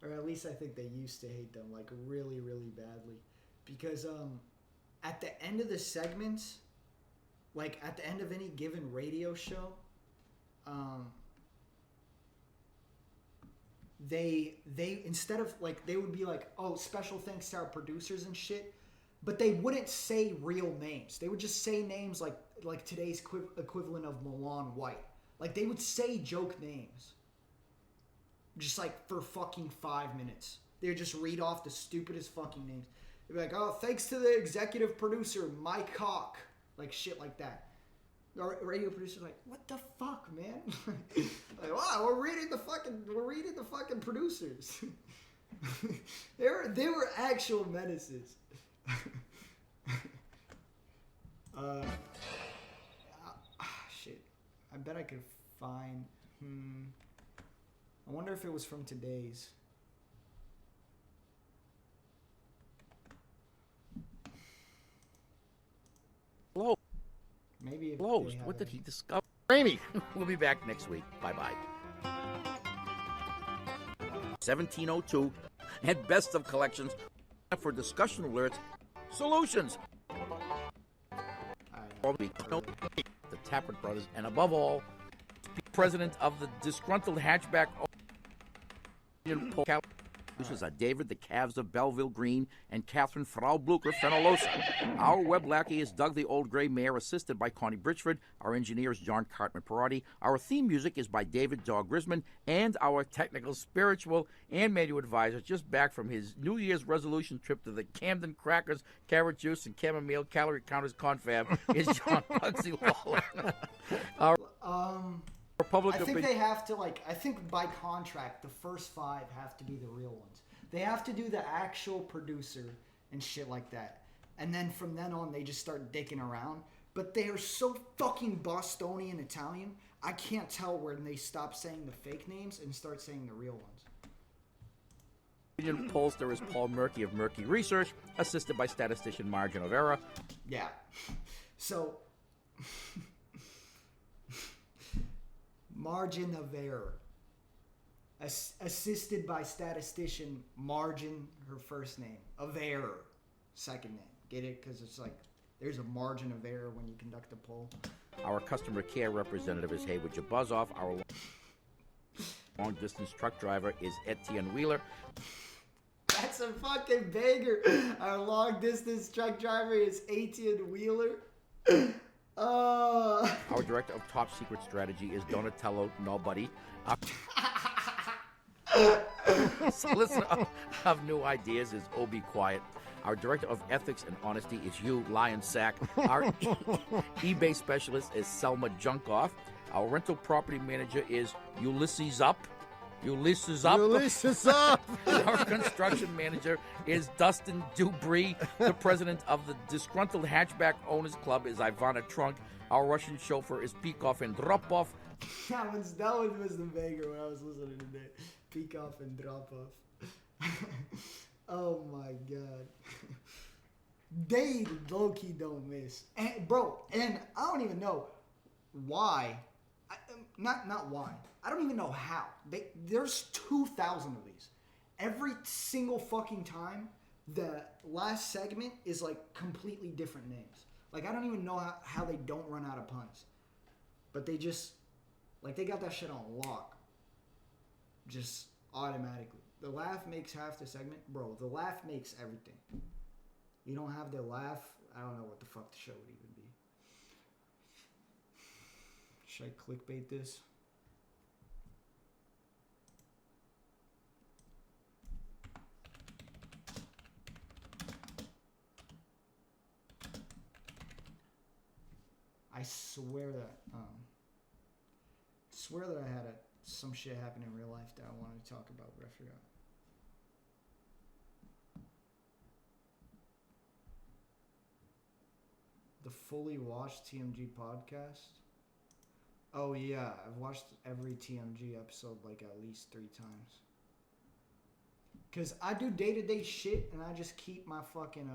Or at least I think they used to hate them, like really, really badly. Because at the end of the segments, like at the end of any given radio show, they instead of like, they would be like, oh, special thanks to our producers and shit, but they wouldn't say real names. They would just say names like today's equivalent of Milan White. Like they would say joke names. Just like for fucking 5 minutes. They would just read off the stupidest fucking names. They'd be like, oh, thanks to the executive producer, Mike Hawk. Like shit like that. The radio producer's like, what the fuck, man? Like, wow, we're reading the fucking producers. They were actual menaces. Shit. I bet I could find. I wonder if it was from today's. Hello. Maybe if Closed. What did he discover? Rainy. We'll be back next week. Bye-bye. 1702 and best of collections for discussion alerts, solutions. The Tappert Brothers, and above all, president of the disgruntled hatchback. Producers are David, the Calves of Belleville Green, and Catherine Frau Blucher Fenolosa. Our web lackey is Doug the Old Gray Mare, assisted by Connie Bridgeford. Our engineer is John Cartman Parati. Our theme music is by David Dog Grisman, and our technical, spiritual, and manual advisor, just back from his New Year's resolution trip to the Camden Crackers, Carrot Juice, and Chamomile Calorie Counters Confab, is John Bugsy Waller. I think they have to, like, I think by contract, the first 5 have to be the real ones. They have to do the actual producer and shit like that. And then from then on, they just start dicking around. But they are so fucking Bostonian Italian, I can't tell when they stop saying the fake names and start saying the real ones. Opinion pollster is Paul Murky of Murky Research, assisted by statistician Margin of Error. Yeah. So... Margin of Error. Assisted by statistician Margin, her first name. Of Error, second name. Get it? Because it's like, there's a margin of error when you conduct a poll. Our customer care representative is Haywood Jabuzoff. Our long-distance truck driver is Etienne Wheeler. That's a fucking banger. Our long-distance truck driver is Etienne Wheeler. Our director of top secret strategy is Donatello Nobody. Solicitor of new ideas is Obi Quiet. Our director of ethics and honesty is Hugh Lion Sack. Our eBay specialist is Selma Junkoff. Our rental property manager is Ulysses Up. Ulysses Up. Ulysses Up. Our construction manager is Dustin Dubry. The president of the Disgruntled Hatchback Owners Club is Ivana Trunk. Our Russian chauffeur is Peekov Andropov. That one was the banger when I was listening today. Peekov and drop off. Oh my god. They low-key don't miss. And, bro, and I don't even know why. Not why. I don't even know how. There's 2,000 of these. Every single fucking time, the last segment is like completely different names. Like, I don't even know how they don't run out of puns. But they just, like, they got that shit on lock. Just automatically. The laugh makes half the segment. Bro, the laugh makes everything. You don't have the laugh, I don't know what the fuck the show would even be. Should I clickbait this? I swear that I had some shit happen in real life that I wanted to talk about, but I forgot. The fully watched TMG podcast. Oh yeah, I've watched every TMG episode like at least 3 times. Cause I do day-to-day shit and I just keep my fucking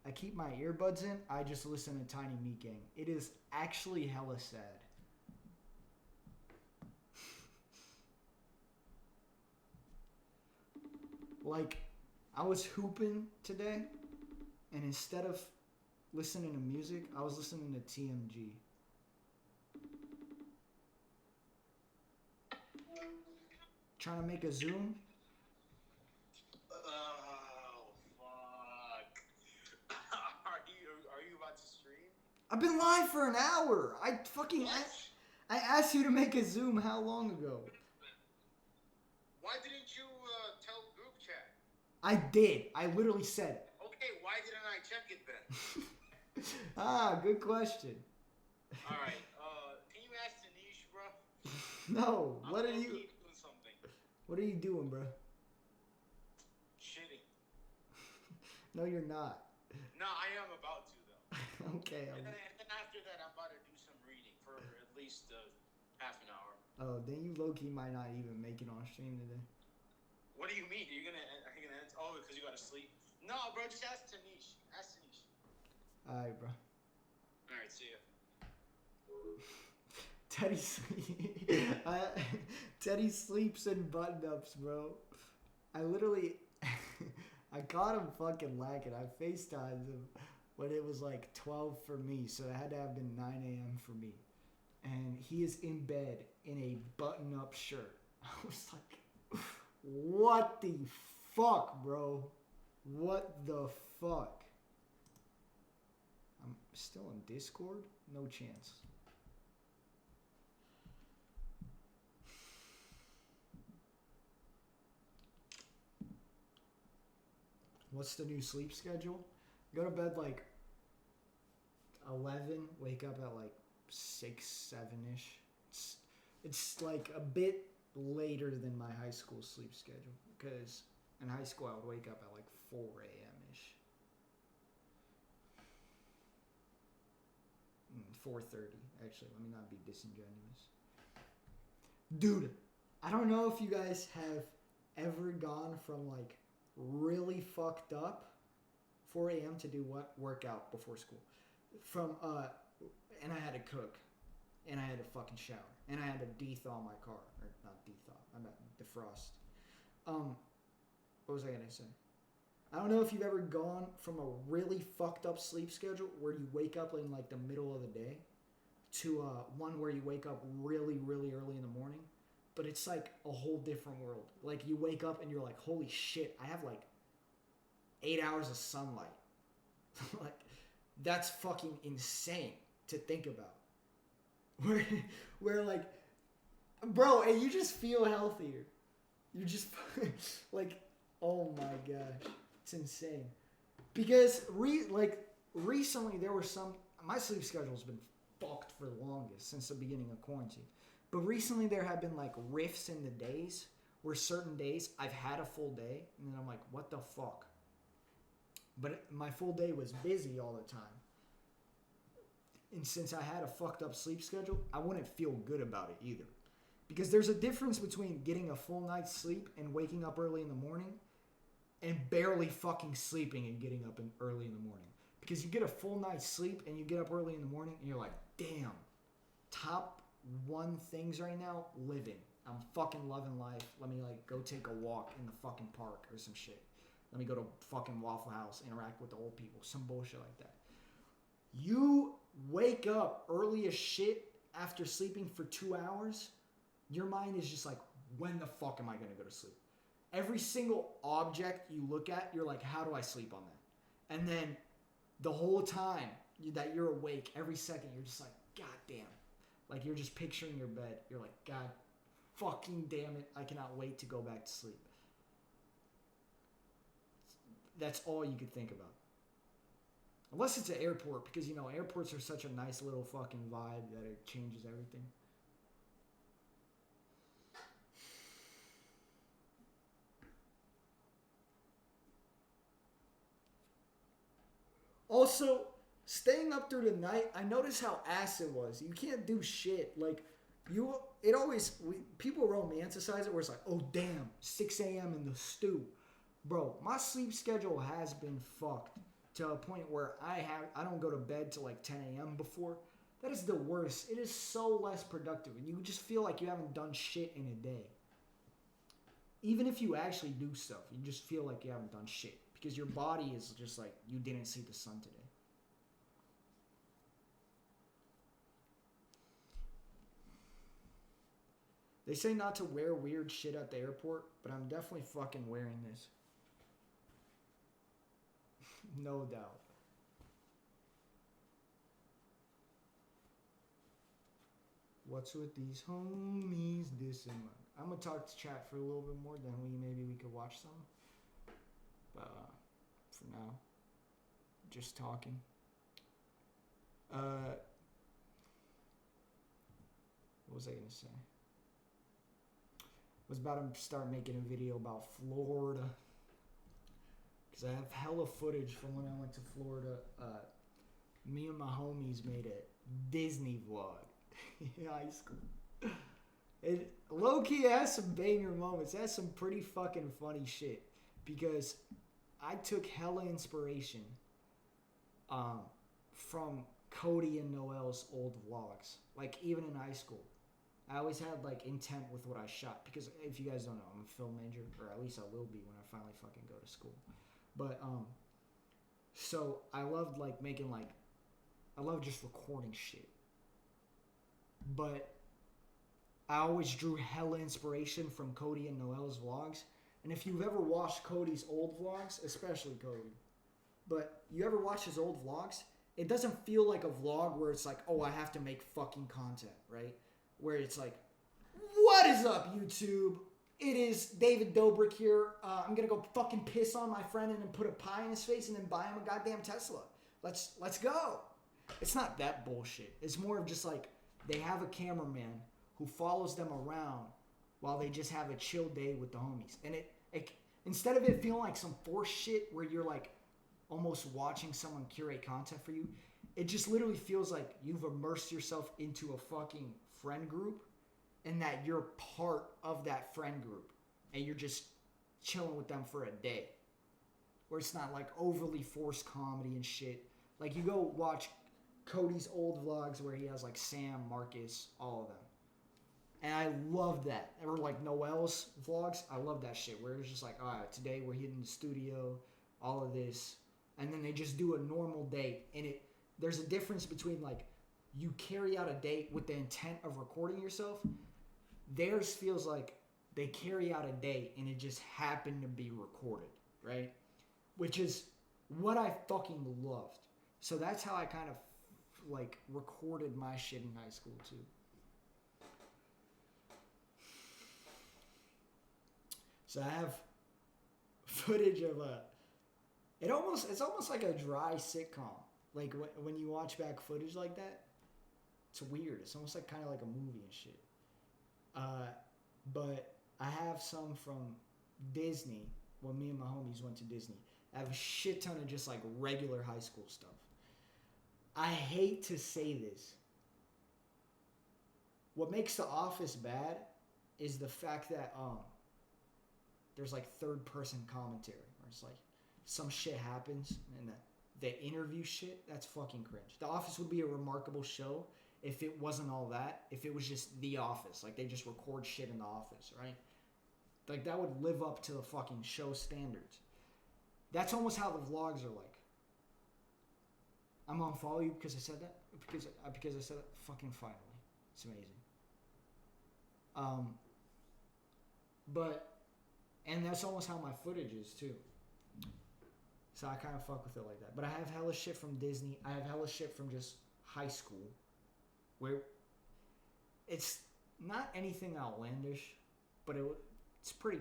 I keep my earbuds in. I just listen to Tiny Meat Gang. It is actually hella sad. Like, I was hooping today, and instead of listening to music, I was listening to TMG. Trying to make a Zoom. Oh, fuck. Are you about to stream? I've been live for an hour. I asked you to make a Zoom how long ago? Why didn't you tell group chat? I did. I literally said. Okay, why didn't I check it then? Good question. All right. Can you ask Tanish, bro? No. What are you? Doing something. What are you doing, bro? Shitting. No, you're not. No, I am about to though. Okay. And then after that, I'm about to do some reading for at least half an hour. Oh, then you low-key might not even make it on stream today. What do you mean? Are you gonna end? Oh, because you gotta sleep. No, bro. Just ask Tanish. Ask Tanish. All right, bro. All right. See ya. Teddy sleeps in button-ups, bro. I literally, I caught him fucking lacking. I FaceTimed him when it was like 12 for me, so it had to have been 9 a.m. for me. And he is in bed in a button-up shirt. I was like, what the fuck, bro? What the fuck? I'm still in Discord? No chance. What's the new sleep schedule? Go to bed like 11, wake up at like 6, 7-ish. It's like a bit later than my high school sleep schedule, because in high school I would wake up at like 4 a.m.-ish. 4:30, actually. Let me not be disingenuous. Dude, I don't know if you guys have ever gone from like really fucked up 4 a.m. to do what? Workout before school. And I had to cook. And I had to fucking shower. And I had to de-thaw my car. Or not de-thaw. I meant defrost. What was I going to say? I don't know if you've ever gone from a really fucked up sleep schedule where you wake up in like the middle of the day to one where you wake up really, really early in the morning. But it's like a whole different world. Like you wake up and you're like, holy shit, I have like 8 hours of sunlight. Like, that's fucking insane to think about. Where like, bro, and you just feel healthier. You're just like, oh my gosh, it's insane. Because recently there were my sleep schedule's been fucked for the longest since the beginning of quarantine. But recently there have been like rifts in the days where certain days I've had a full day and then I'm like, what the fuck? But my full day was busy all the time. And since I had a fucked up sleep schedule, I wouldn't feel good about it either. Because there's a difference between getting a full night's sleep and waking up early in the morning and barely fucking sleeping and getting up early in the morning. Because you get a full night's sleep and you get up early in the morning and you're like, damn, top one things right now, living. I'm fucking loving life. Let me like go take a walk in the fucking park or some shit. Let me go to fucking Waffle House, interact with the old people, some bullshit like that. You wake up early as shit after sleeping for 2 hours, your mind is just like, when the fuck am I going to go to sleep? Every single object you look at, you're like, how do I sleep on that? And then the whole time that you're awake, every second, you're just like, God damn. Like you're just picturing your bed. You're like, God fucking damn it. I cannot wait to go back to sleep. That's all you could think about. Unless it's an airport, because, you know, airports are such a nice little fucking vibe that it changes everything. Also, staying up through the night, I noticed how ass it was. You can't do shit. Like, people romanticize it where it's like, oh damn, 6 a.m. in the stew. Bro, my sleep schedule has been fucked to a point where I don't go to bed till like 10 a.m. before. That is the worst. It is so less productive. And you just feel like you haven't done shit in a day. Even if you actually do stuff, you just feel like you haven't done shit. Because your body is just like, you didn't see the sun today. They say not to wear weird shit at the airport, but I'm definitely fucking wearing this. No doubt. What's with these homies dissing? I'm gonna talk to chat for a little bit more, then maybe we could watch some. But for now, just talking. What was I gonna say? I was about to start making a video about Florida. Because I have hella footage from when I went to Florida. Me and my homies made a Disney vlog in high school. It low-key has some banger moments. It has some pretty fucking funny shit. Because I took hella inspiration from Cody and Noel's old vlogs. Like, even in high school. I always had, like, intent with what I shot. Because if you guys don't know, I'm a film major. Or at least I will be when I finally fucking go to school. But, so I loved, like, making, like, I love just recording shit. But I always drew hella inspiration from Cody and Noel's vlogs. And if you've ever watched Cody's old vlogs, especially Cody, but you ever watch his old vlogs, it doesn't feel like a vlog where it's like, oh, I have to make fucking content, right? Where it's like, what is up, YouTube? It is David Dobrik here. I'm going to go fucking piss on my friend and then put a pie in his face and then buy him a goddamn Tesla. Let's go. It's not that bullshit. It's more of just like, they have a cameraman who follows them around while they just have a chill day with the homies. And it instead of it feeling like some forced shit where you're like almost watching someone curate content for you, it just literally feels like you've immersed yourself into a fucking friend group and that you're part of that friend group and you're just chilling with them for a day. Where it's not like overly forced comedy and shit. Like you go watch Cody's old vlogs where he has like Sam, Marcus, all of them. And I love that. Or like Noel's vlogs, I love that shit. Where it's just like, all right, today we're hitting the studio, all of this. And then they just do a normal day. And there's a difference between like, you carry out a date with the intent of recording yourself. Theirs feels like they carry out a date and it just happened to be recorded, right? Which is what I fucking loved. So that's how I kind of like recorded my shit in high school too. So I have footage of it's almost like a dry sitcom. Like when you watch back footage like that, it's weird. It's almost like kind of like a movie and shit. But I have some from Disney when me and my homies went to Disney. I have a shit ton of just like regular high school stuff. I hate to say this. What makes The Office bad is the fact that there's like third person commentary where it's like some shit happens and the interview shit, that's fucking cringe. The Office would be a remarkable show if it wasn't all that, if it was just The Office, like they just record shit in The Office, right? Like that would live up to the fucking show standards. That's almost how the vlogs are like. I'm gonna follow you because I said that? Because I said that? Fucking finally. It's amazing. And that's almost how my footage is too. So I kind of fuck with it like that. But I have hella shit from Disney. I have hella shit from just high school. Where it's not anything outlandish, but it's pretty...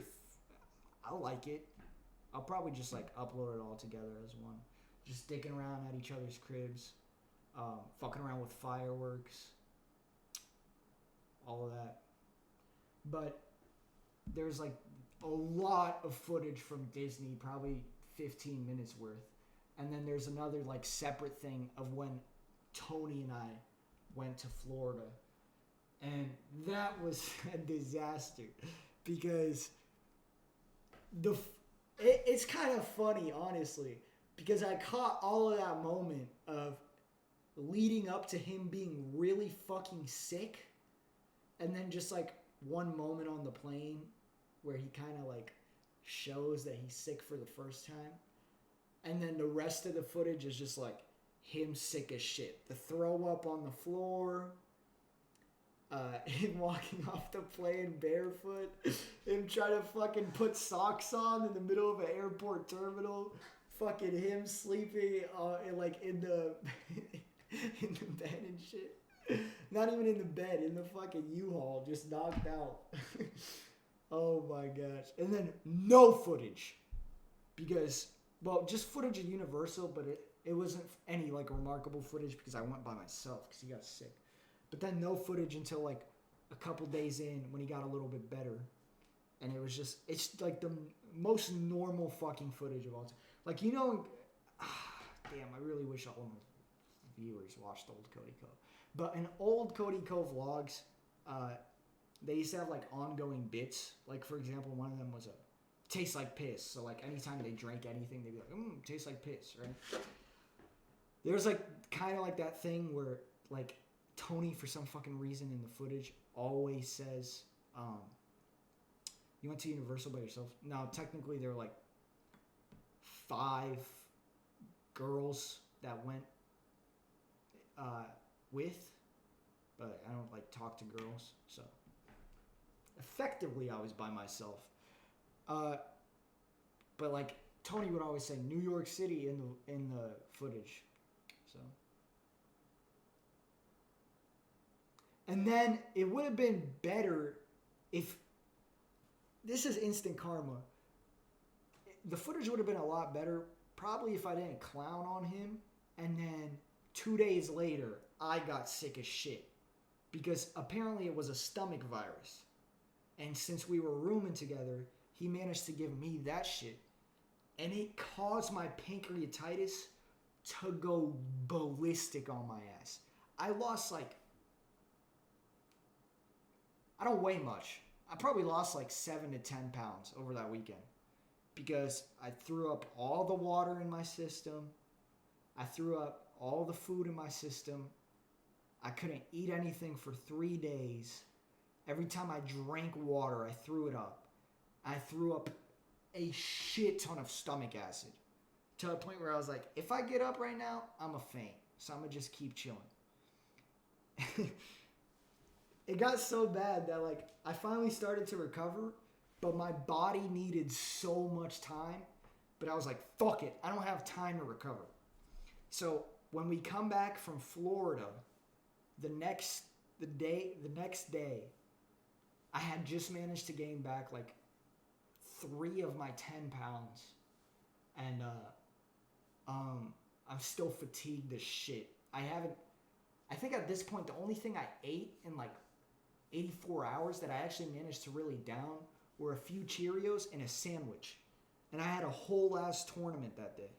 I like it. I'll probably just like upload it all together as one. Just dicking around at each other's cribs. Fucking around with fireworks. All of that. But there's like a lot of footage from Disney, probably 15 minutes worth. And then there's another like separate thing of when Tony and I went to Florida. And that was a disaster because it's kind of funny, honestly, because I caught all of that moment of leading up to him being really fucking sick, and then just like one moment on the plane where he kind of like shows that he's sick for the first time, and then the rest of the footage is just like him sick as shit. The throw up on the floor, him walking off the plane barefoot, him trying to fucking put socks on in the middle of an airport terminal, fucking him sleeping in the in the bed and shit. Not even in the bed, in the fucking U-Haul, just knocked out. Oh my gosh. And then no footage. Because, well, just footage of Universal, but it wasn't any like remarkable footage because I went by myself because he got sick. But then no footage until like a couple days in when he got a little bit better. And it was just, it's like the most normal fucking footage of all time. Like, you know, damn, I really wish all of my viewers watched old Cody Co. But in old Cody Co vlogs, they used to have like ongoing bits. Like, for example, one of them was tastes like piss. So like anytime they drank anything, they'd be like, tastes like piss, right? There's like kind of like that thing where like Tony, for some fucking reason in the footage, always says, you went to Universal by yourself? Now, technically, there were like 5 girls that went with, but I don't like talk to girls, so effectively I was by myself. But like Tony would always say New York City in the footage, so. And then it would have been better if, this is instant karma, the footage would have been a lot better probably if I didn't clown on him and then 2 days later I got sick as shit because apparently it was a stomach virus, and since we were rooming together he managed to give me that shit and it caused my pancreatitis to go ballistic on my ass. I lost like, I don't weigh much. I probably lost like 7 to 10 pounds over that weekend because I threw up all the water in my system. I threw up all the food in my system. I couldn't eat anything for 3 days. Every time I drank water, I threw it up. I threw up a shit ton of stomach acid to a point where I was like, if I get up right now, I'm a faint. So I'm going to just keep chilling. It got so bad that like I finally started to recover, but my body needed so much time. But I was like, fuck it. I don't have time to recover. So when we come back from Florida, the next day, I had just managed to gain back like 3 of my 10 pounds. And I'm still fatigued as shit. I think at this point, the only thing I ate in like 84 hours that I actually managed to really down were a few Cheerios and a sandwich. And I had a whole ass tournament that day.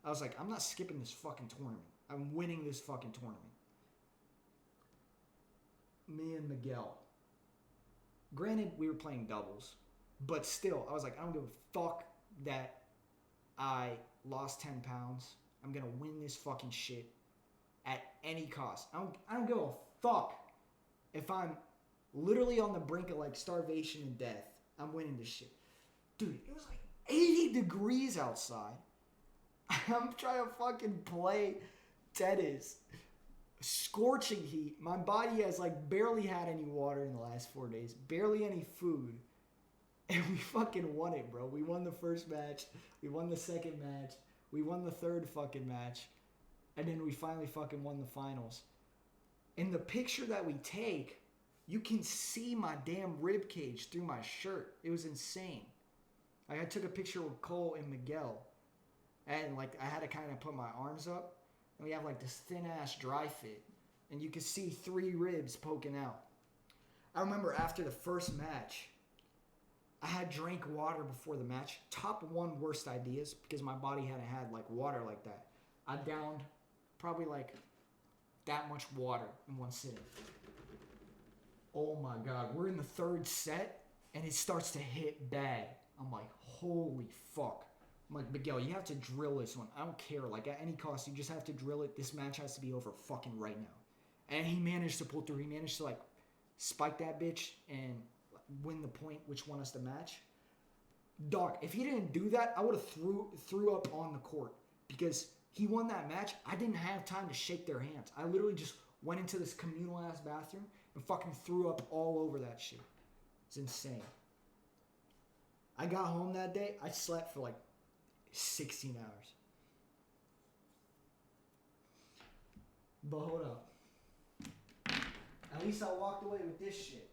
I was like, I'm not skipping this fucking tournament. I'm winning this fucking tournament. Me and Miguel. Granted, we were playing doubles. But still, I was like, I don't give a fuck that I lost 10 pounds. I'm gonna win this fucking shit at any cost. I don't give a fuck if I'm literally on the brink of like starvation and death. I'm winning this shit. Dude, it was like 80 degrees outside. I'm trying to fucking play tennis. Scorching heat. My body has like barely had any water in the last 4 days. Barely any food. And we fucking won it, bro. We won the first match. We won the second match. We won the third fucking match. And then we finally fucking won the finals. In the picture that we take, you can see my damn rib cage through my shirt. It was insane. Like, I took a picture with Cole and Miguel. And like I had to kind of put my arms up. And we have like this thin ass dry fit. And you can see 3 ribs poking out. I remember after the first match, I had drank water before the match. Top 1 worst ideas because my body hadn't had like water like that. I downed probably like that much water in one sitting. Oh my God. We're in the 3rd set and it starts to hit bad. I'm like, holy fuck. I'm like, Miguel, you have to drill this one. I don't care. Like, at any cost, you just have to drill it. This match has to be over fucking right now. And he managed to pull through. He managed to, like, spike that bitch and win the point, which won us the match. Dog, if he didn't do that, I would have threw up on the court. Because he won that match. I didn't have time to shake their hands. I literally just went into this communal-ass bathroom and fucking threw up all over that shit. It's insane. I got home that day. I slept for, like, 16 hours. But hold up. At least I walked away with this shit.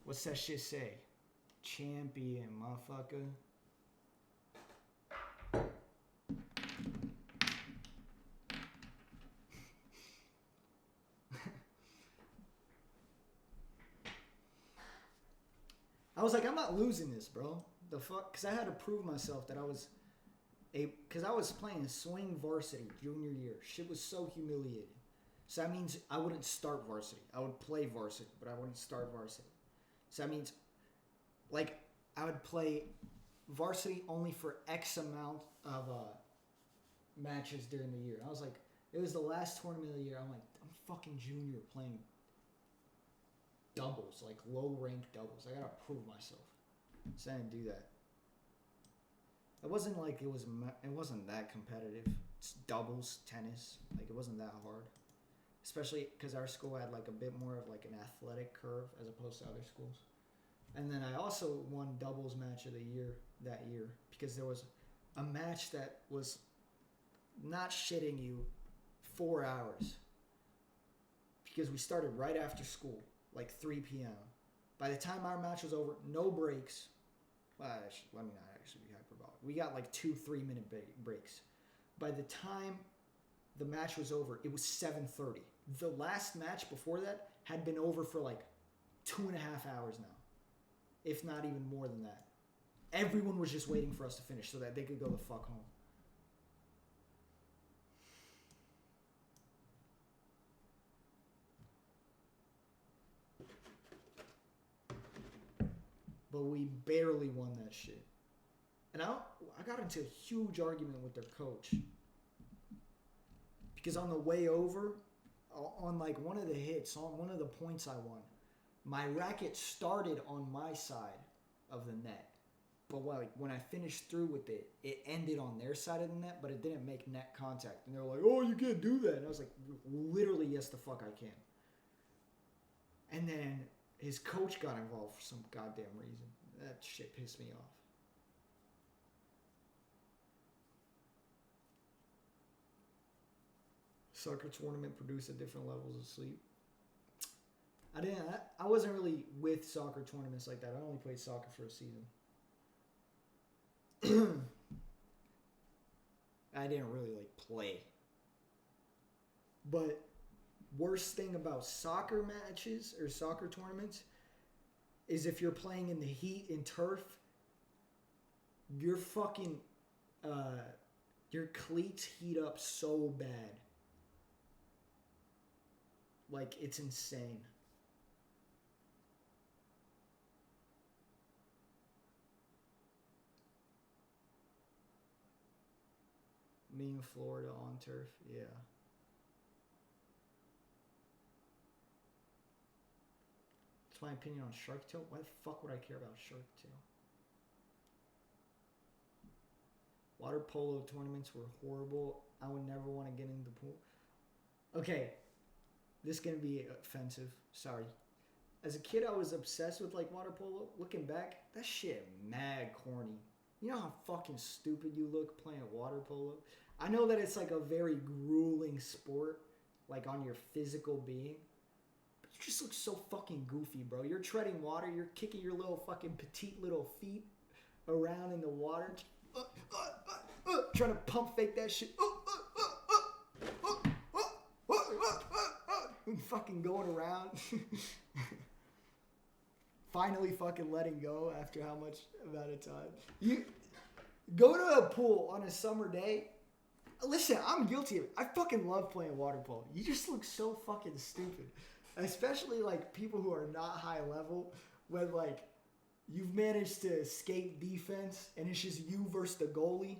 What's that shit say? Champion, motherfucker. I was like, I'm not losing this, bro. The fuck? Because I had to prove myself that I was because I was playing swing varsity junior year. Shit was so humiliating. So that means I wouldn't start varsity. I would play varsity, but I wouldn't start varsity. So that means, like, I would play varsity only for X amount of matches during the year. I was like, it was the last tournament of the year. I'm like, I'm fucking junior playing doubles, like low-ranked doubles. I gotta prove myself. So I didn't do that. It wasn't like it wasn't that competitive. It's doubles, tennis. Like, it wasn't that hard. Especially because our school had like a bit more of like an athletic curve as opposed to other schools. And then I also won doubles match of the year that year because there was a match that was, not shitting you, 4 hours. Because we started right after school, like 3 p.m. By the time our match was over, no breaks. Well, let me not actually be hyperbolic. We got like 2-3 minute breaks. By the time the match was over, it was 7:30. The last match before that had been over for like 2.5 hours now, if not even more than that. Everyone was just waiting for us to finish so that they could go the fuck home. But we barely won that shit. And I got into a huge argument with their coach. Because on the way over, on like one of the hits, on one of the points I won, my racket started on my side of the net. But when I finished through with it, it ended on their side of the net, but it didn't make net contact. And they were like, oh, you can't do that. And I was like, literally, yes, the fuck I can. And then his coach got involved for some goddamn reason. That shit pissed me off. Soccer tournament produce at different levels of sleep. I wasn't really with soccer tournaments like that. I only played soccer for a season. I didn't really like play. But worst thing about soccer matches or soccer tournaments is if you're playing in the heat and turf, your fucking your cleats heat up so bad. Like, it's insane. Me in Florida on turf, yeah. That's my opinion on Shark Tale. Why the fuck would I care about Shark Tale? Water polo tournaments were horrible. I would never want to get in the pool. Okay, this is going to be offensive. Sorry. As a kid, I was obsessed with like water polo. Looking back, that shit mad corny. You know how fucking stupid you look playing water polo? I know that it's like a very grueling sport, like on your physical being. But you just look so fucking goofy, bro. You're treading water. You're kicking your little fucking petite little feet around in the water. Trying to pump fake that shit. Fucking going around. Finally fucking letting go after how much amount of time. You go to a pool on a summer day. Listen, I'm guilty of it. I fucking love playing water polo. You just look so fucking stupid. Especially like people who are not high level, when like you've managed to escape defense and it's just you versus the goalie,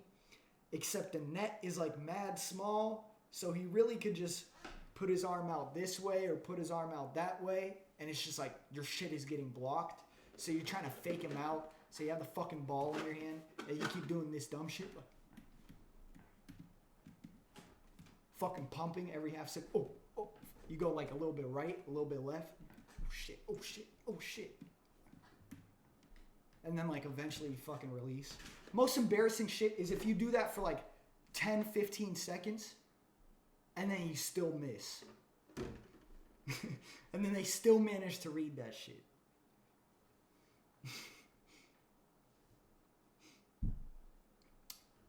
except the net is like mad small, so he really could just put his arm out this way or put his arm out that way, and it's just like your shit is getting blocked. So you're trying to fake him out. So you have the fucking ball in your hand and you keep doing this dumb shit. Fucking pumping every half second. Oh. You go like a little bit right, a little bit left. Oh shit. And then like eventually you fucking release. Most embarrassing shit is if you do that for like 10, 15 seconds and then you still miss. And then they still manage to read that shit.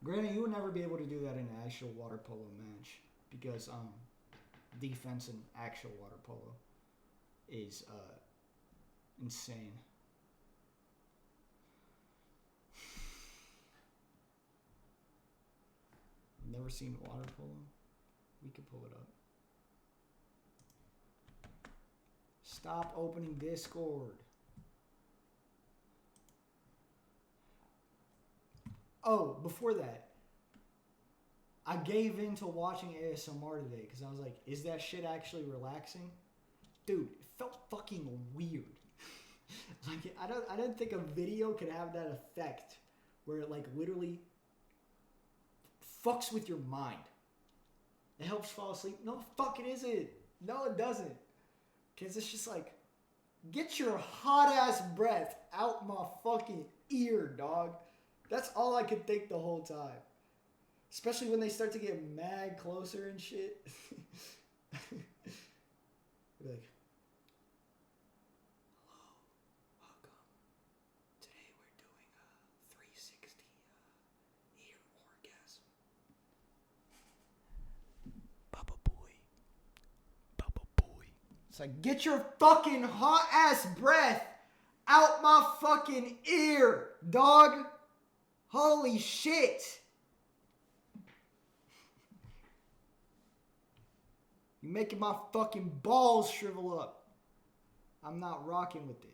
Granted, you would never be able to do that in an actual water polo match because defense in actual water polo is insane. Never seen water polo? We could pull it up. Stop opening Discord. Oh, before that, I gave in to watching ASMR today because I was like, is that shit actually relaxing? Dude, it felt fucking weird. Like, I don't think a video could have that effect where it like literally fucks with your mind. It helps fall asleep. No, fuck it isn't. No, it doesn't. Because it's just like, get your hot ass breath out my fucking ear, dog. That's all I could think the whole time. Especially when they start to get mad closer and shit. Be like, hello, welcome. Today we're doing a 360 ear orgasm. Baba boy. Baba boy. It's like, get your fucking hot ass breath out my fucking ear, dog. Holy shit. You're making my fucking balls shrivel up. I'm not rocking with it.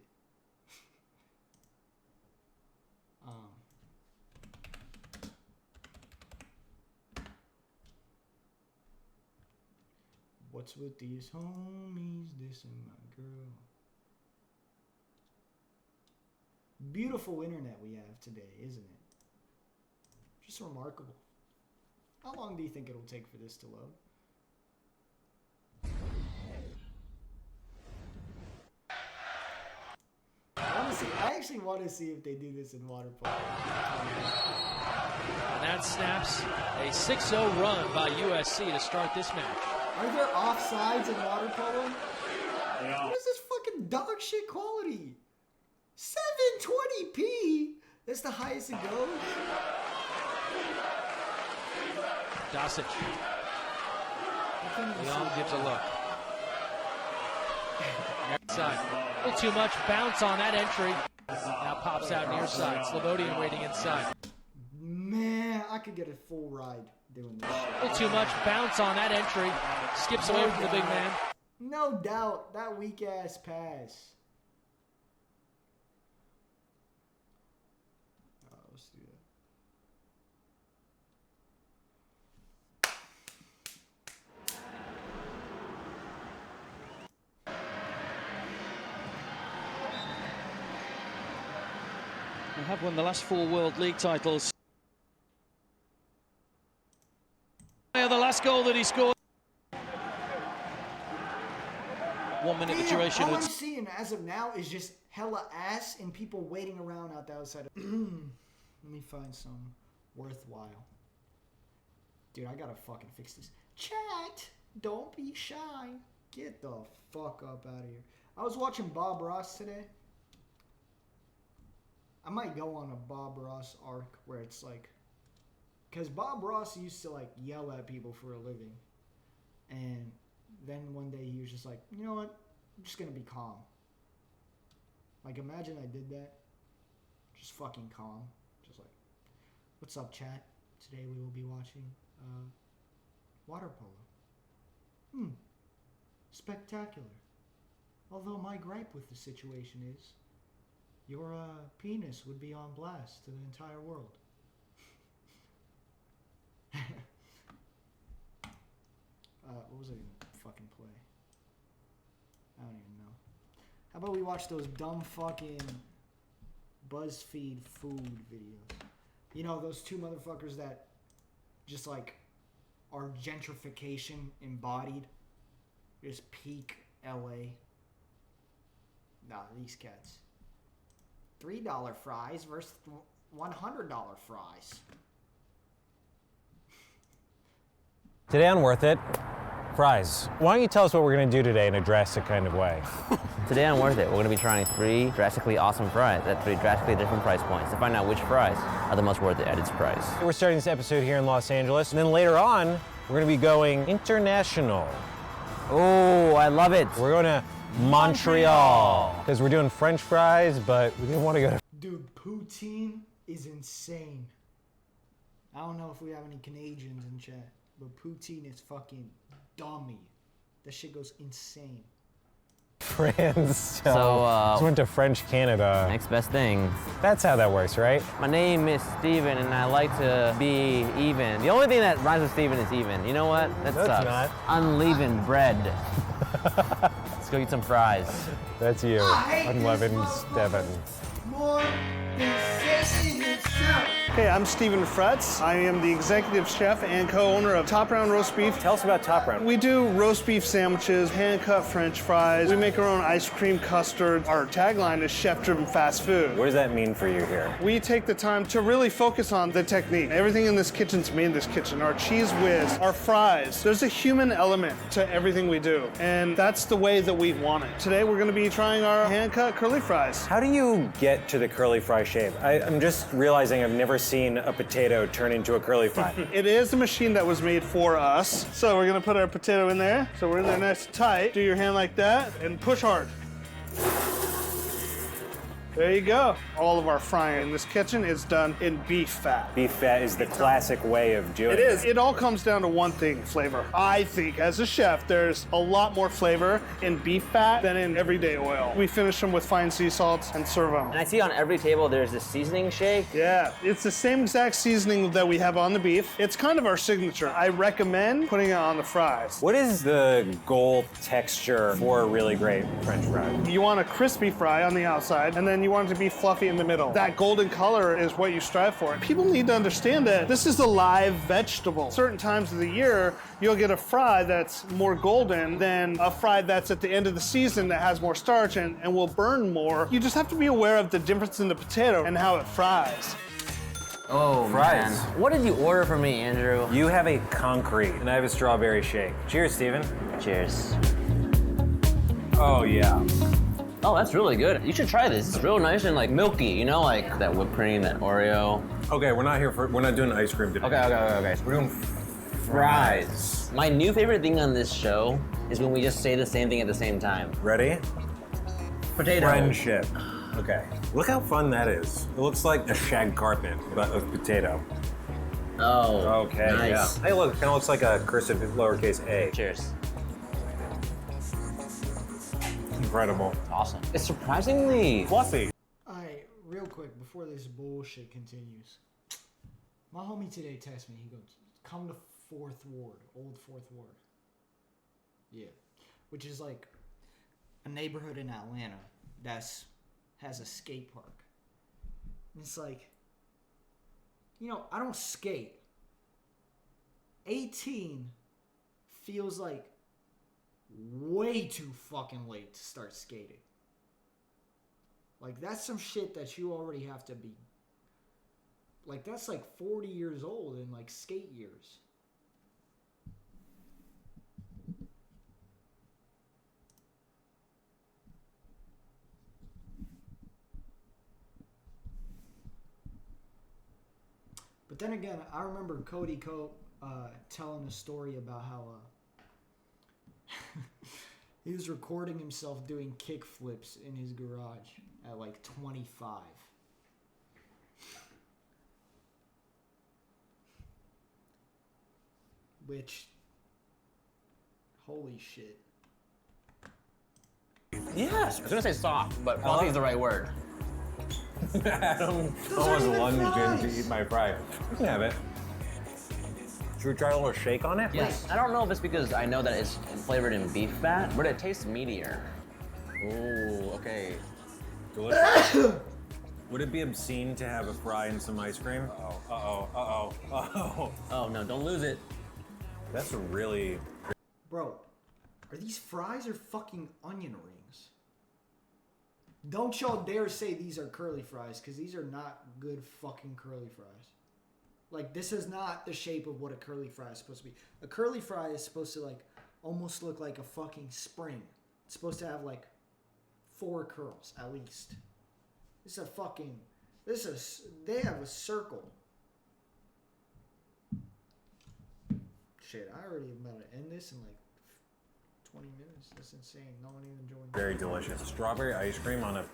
What's with these homies dissing my girl? Beautiful internet we have today, isn't it? Just remarkable. How long do you think it'll take for this to load? I actually want to see if they do this in water polo. And that snaps a 6-0 run by USC to start this match. Are there offsides in water polo? Yeah. What is this fucking dog shit quality? 720p? That's the highest it goes? Dosic. Leon gives a look. Side. A little too much bounce on that entry. Now pops out near side. Slobodian waiting inside. Man, I could get a full ride doing this shit. A little too much bounce on that entry. Skips away from the big man. No doubt, that weak ass pass. Let's do that. They have won the last 4 World League titles. The last goal that he scored. 1 minute the duration. All I'm seeing as of now is just hella ass and people waiting around out the outside. Let me find some worthwhile. Dude, I gotta fucking fix this. Chat, don't be shy. Get the fuck up out of here. I was watching Bob Ross today. I might go on a Bob Ross arc where it's like, because Bob Ross used to like yell at people for a living. And then one day he was just like, you know what? I'm just going to be calm. Like, imagine I did that. Just fucking calm. Just like, what's up, chat? Today we will be watching water polo. Spectacular. Although my gripe with the situation is, your penis would be on blast to the entire world. What was I gonna fucking play? I don't even know. How about we watch those dumb fucking BuzzFeed food videos? You know, those two motherfuckers that just like are gentrification embodied. Just peak LA. Nah, these cats. $3 fries versus $100 fries. Today on Worth It, fries. Why don't you tell us what we're going to do today in a drastic kind of way? Today on Worth It, we're going to be trying 3 drastically awesome fries at 3 drastically different price points to find out which fries are the most worth it at its price. We're starting this episode here in Los Angeles, and then later on, we're going to be going international. Oh, I love it. We're going to Montreal, because we're doing French fries, but we didn't want to go to... Dude, poutine is insane. I don't know if we have any Canadians in chat, but poutine is fucking dummy. That shit goes insane. France. So, just went to French Canada. Next best thing. That's how that works, right? My name is Steven, and I like to be even. The only thing that rhymes with Steven is even. You know what? That sucks. Not. Unleavened bread. Let's go eat some fries. That's you. Unleavened Steven. More than saying itself. Hey, I'm Steven Fretz. I am the executive chef and co-owner of Top Round Roast Beef. Tell us about Top Round. We do roast beef sandwiches, hand-cut French fries. We make our own ice cream custard. Our tagline is chef-driven fast food. What does that mean for you here? We take the time to really focus on the technique. Everything in this kitchen's made in this kitchen. Our cheese whiz, our fries. There's a human element to everything we do, and that's the way that we want it. Today we're going to be trying our hand-cut curly fries. How do you get to the curly fry shape? I'm just realizing I've never seen a potato turn into a curly fry. It is a machine that was made for us. So we're gonna put our potato in there. So we're in there nice and tight. Do your hand like that and push hard. There you go. All of our frying in this kitchen is done in beef fat. Beef fat is the classic way of doing it. It is. It all comes down to one thing, flavor. I think as a chef, there's a lot more flavor in beef fat than in everyday oil. We finish them with fine sea salts and serve them. And I see on every table there's this seasoning shake. Yeah, it's the same exact seasoning that we have on the beef. It's kind of our signature. I recommend putting it on the fries. What is the goal texture for a really great French fry? You want a crispy fry on the outside, and then you want it to be fluffy in the middle. That golden color is what you strive for. People need to understand that this is a live vegetable. Certain times of the year, you'll get a fry that's more golden than a fry that's at the end of the season that has more starch and will burn more. You just have to be aware of the difference in the potato and how it fries. Oh, Fries. man. What did you order for me, Andrew? You have a concrete, and I have a strawberry shake. Cheers, Steven. Cheers. Oh, yeah. Oh, that's really good. You should try this. It's real nice and like milky, you know, like that whipped cream, that Oreo. Okay, we're not doing ice cream today. Okay. We're doing fries. My new favorite thing on this show is when we just say the same thing at the same time. Ready? Potato. Friendship. Okay. Look how fun that is. It looks like a shag carpet, but with potato. Oh. Okay, nice. yeah. Hey, look, it kind of looks like a cursive lowercase a. Cheers. Incredible. Awesome. It's surprisingly fluffy. Alright, real quick, before this bullshit continues. My homie today texted me, he goes, come to 4th Ward, Old 4th Ward. Yeah. Which is like a neighborhood in Atlanta that's has a skate park. And it's like, you know, I don't skate. 18 feels like way too fucking late to start skating. Like, that's some shit that you already have to be. Like, that's like 40 years old in like skate years. But then again, I remember Cody Cope telling a story about how he was recording himself doing kick flips in his garage at like 25. Which, holy shit. Yes. I was gonna say soft, but fluffy is the right word. Adam almost lunged in to eat my fry. You can have it. Should we try a little shake on it? Yes. I don't know if it's because I know that it's flavored in beef fat, but it tastes meatier. Ooh, okay. Delicious. Would it be obscene to have a fry and some ice cream? Uh-oh. Oh, no, don't lose it. That's really... Bro, are these fries or fucking onion rings? Don't y'all dare say these are curly fries, because these are not good fucking curly fries. Like, this is not the shape of what a curly fry is supposed to be. A curly fry is supposed to, like, almost look like a fucking spring. It's supposed to have, like, 4 curls, at least. This is a fucking... They have a circle. Shit, I already am about to end this in, like, 20 minutes. That's insane. No one even joined. Very delicious. Strawberry ice cream on a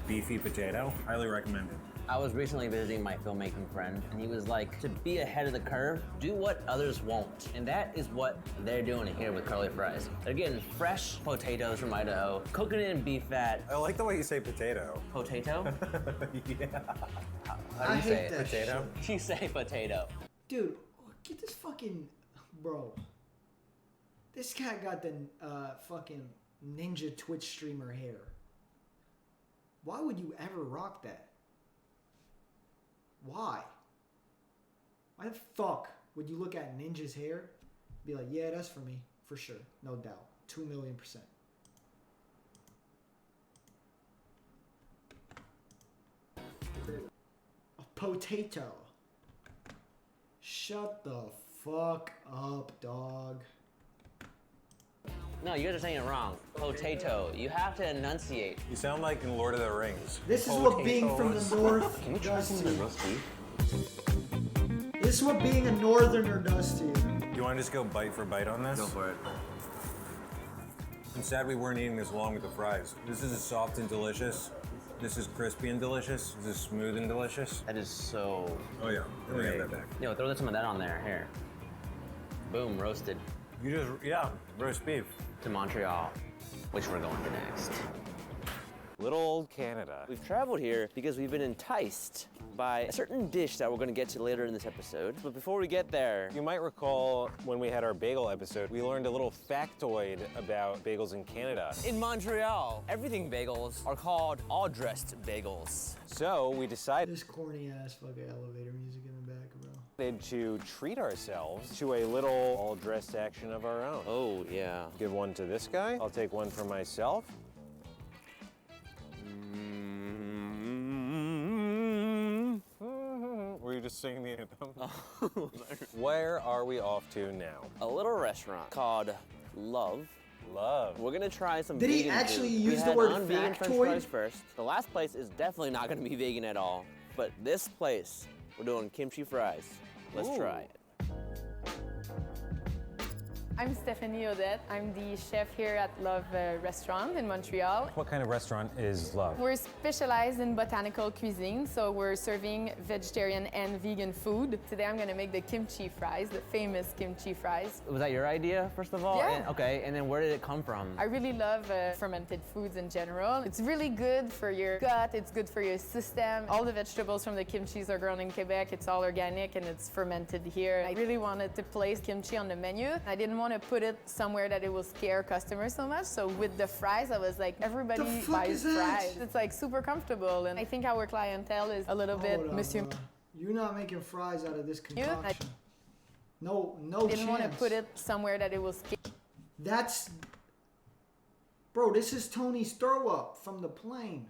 beefy potato. Highly recommended. I was recently visiting my filmmaking friend, and he was like, to be ahead of the curve, do what others won't. And that is what they're doing here with curly fries. They're getting fresh potatoes from Idaho, cooking it in beef fat. I like the way you say potato. Potato? Yeah. How do you say it? Potato? You say potato. Dude, get this fucking... Bro. This cat got the fucking ninja Twitch streamer hair. Why would you ever rock that? Why? Why the fuck would you look at Ninja's hair and be like, yeah, that's for me, for sure, no doubt, 2,000,000%. A potato. Shut the fuck up, dog. No, you guys are saying it wrong. Potato. You have to enunciate. You sound like in Lord of the Rings. This is what being from the north Can we try does some to of you. the roast beef? This is what being a northerner does to you. You want to just go bite for bite on this? Go for it. I'm sad we weren't eating this along with the fries. This is soft and delicious. This is crispy and delicious. This is smooth and delicious. That is so Oh yeah, let me great. have that back. Yo, throw some of that on there. Here. Boom, roasted. You just, yeah, roast beef. To Montreal, which we're going to next. Little old Canada. We've traveled here because we've been enticed by a certain dish that we're going to get to later in this episode. But before we get there, You might recall when we had our bagel episode, we learned a little factoid about bagels in Canada. in Montreal, everything bagels are called all-dressed bagels. So we decided This corny ass fucking elevator music in the back, bro. to treat ourselves to a little all-dressed action of our own. Oh, yeah. Give one to this guy. I'll take one for myself. Were you just sing the anthem. Where are we off to now? A little restaurant called Love. Love. We're gonna try some Did vegan he actually food. use We the had word non-vegan French factoid? fries first. The last place is definitely not gonna be vegan at all. But this place, we're doing kimchi fries. Let's try it. I'm Stephanie Odette. I'm the chef here at Love Restaurant in Montreal. What kind of restaurant is Love? We're specialized in botanical cuisine, so we're serving vegetarian and vegan food. Today I'm gonna make the kimchi fries, the famous kimchi fries. Was that your idea, first of all? Yeah. Okay, and then where did it come from? I really love fermented foods in general. It's really good for your gut, it's good for your system. All the vegetables from the kimchis are grown in Quebec, it's all organic and it's fermented here. I really wanted to place kimchi on the menu. I didn't want to put it somewhere that it will scare customers so much. So with the fries, I was like, everybody buys fries. It's like super comfortable. And I think our clientele is a little bit Hold on, Monsieur. bro. You're not making fries out of this I concoction. No didn't chance. want to put it somewhere that it will scare. That's... Bro, this is Tony's throw up from the plane.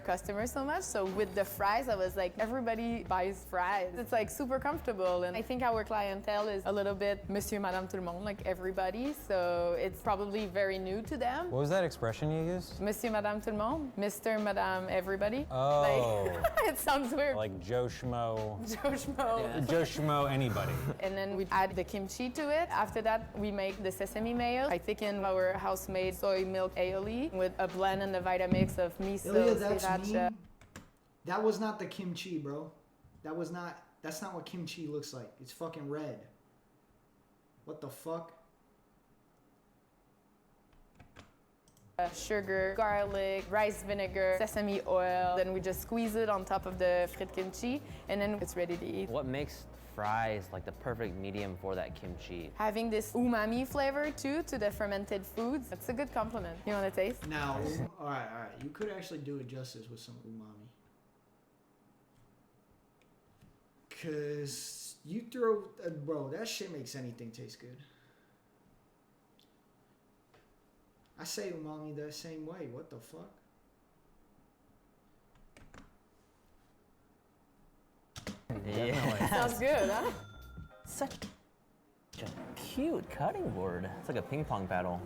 Customers so much. So with the fries, I was like, everybody buys fries. It's like super comfortable. And I think our clientele is a little bit Monsieur, Madame, tout le monde, like everybody. So it's probably very new to them. What was that expression you used? Monsieur, Madame, tout le monde. Mr., Madame, everybody. Oh. Like, it sounds weird. Like Joe Schmo. Joe Schmo. Joe Schmo, anybody. And then we add the kimchi to it. After that, we make the sesame mayo. I thicken our house-made soy milk aioli with a blend and the Vitamix of miso, Ilya, that's sriracha. mean. That was not the kimchi, bro. That's not what kimchi looks like. It's fucking red. What the fuck? Sugar, garlic, rice vinegar, sesame oil. Then we just squeeze it on top of the fried kimchi, and then it's ready to eat. What makes fries like the perfect medium for that kimchi? Having this umami flavor too to the fermented foods, it's a good compliment. You want to taste? Now, all right. You could actually do it justice with some umami. Cause you throw, bro, that shit makes anything taste good. I say umami that same way. What the fuck? Yeah. Sounds good, huh? Such a cute cutting board. It's like a ping pong paddle.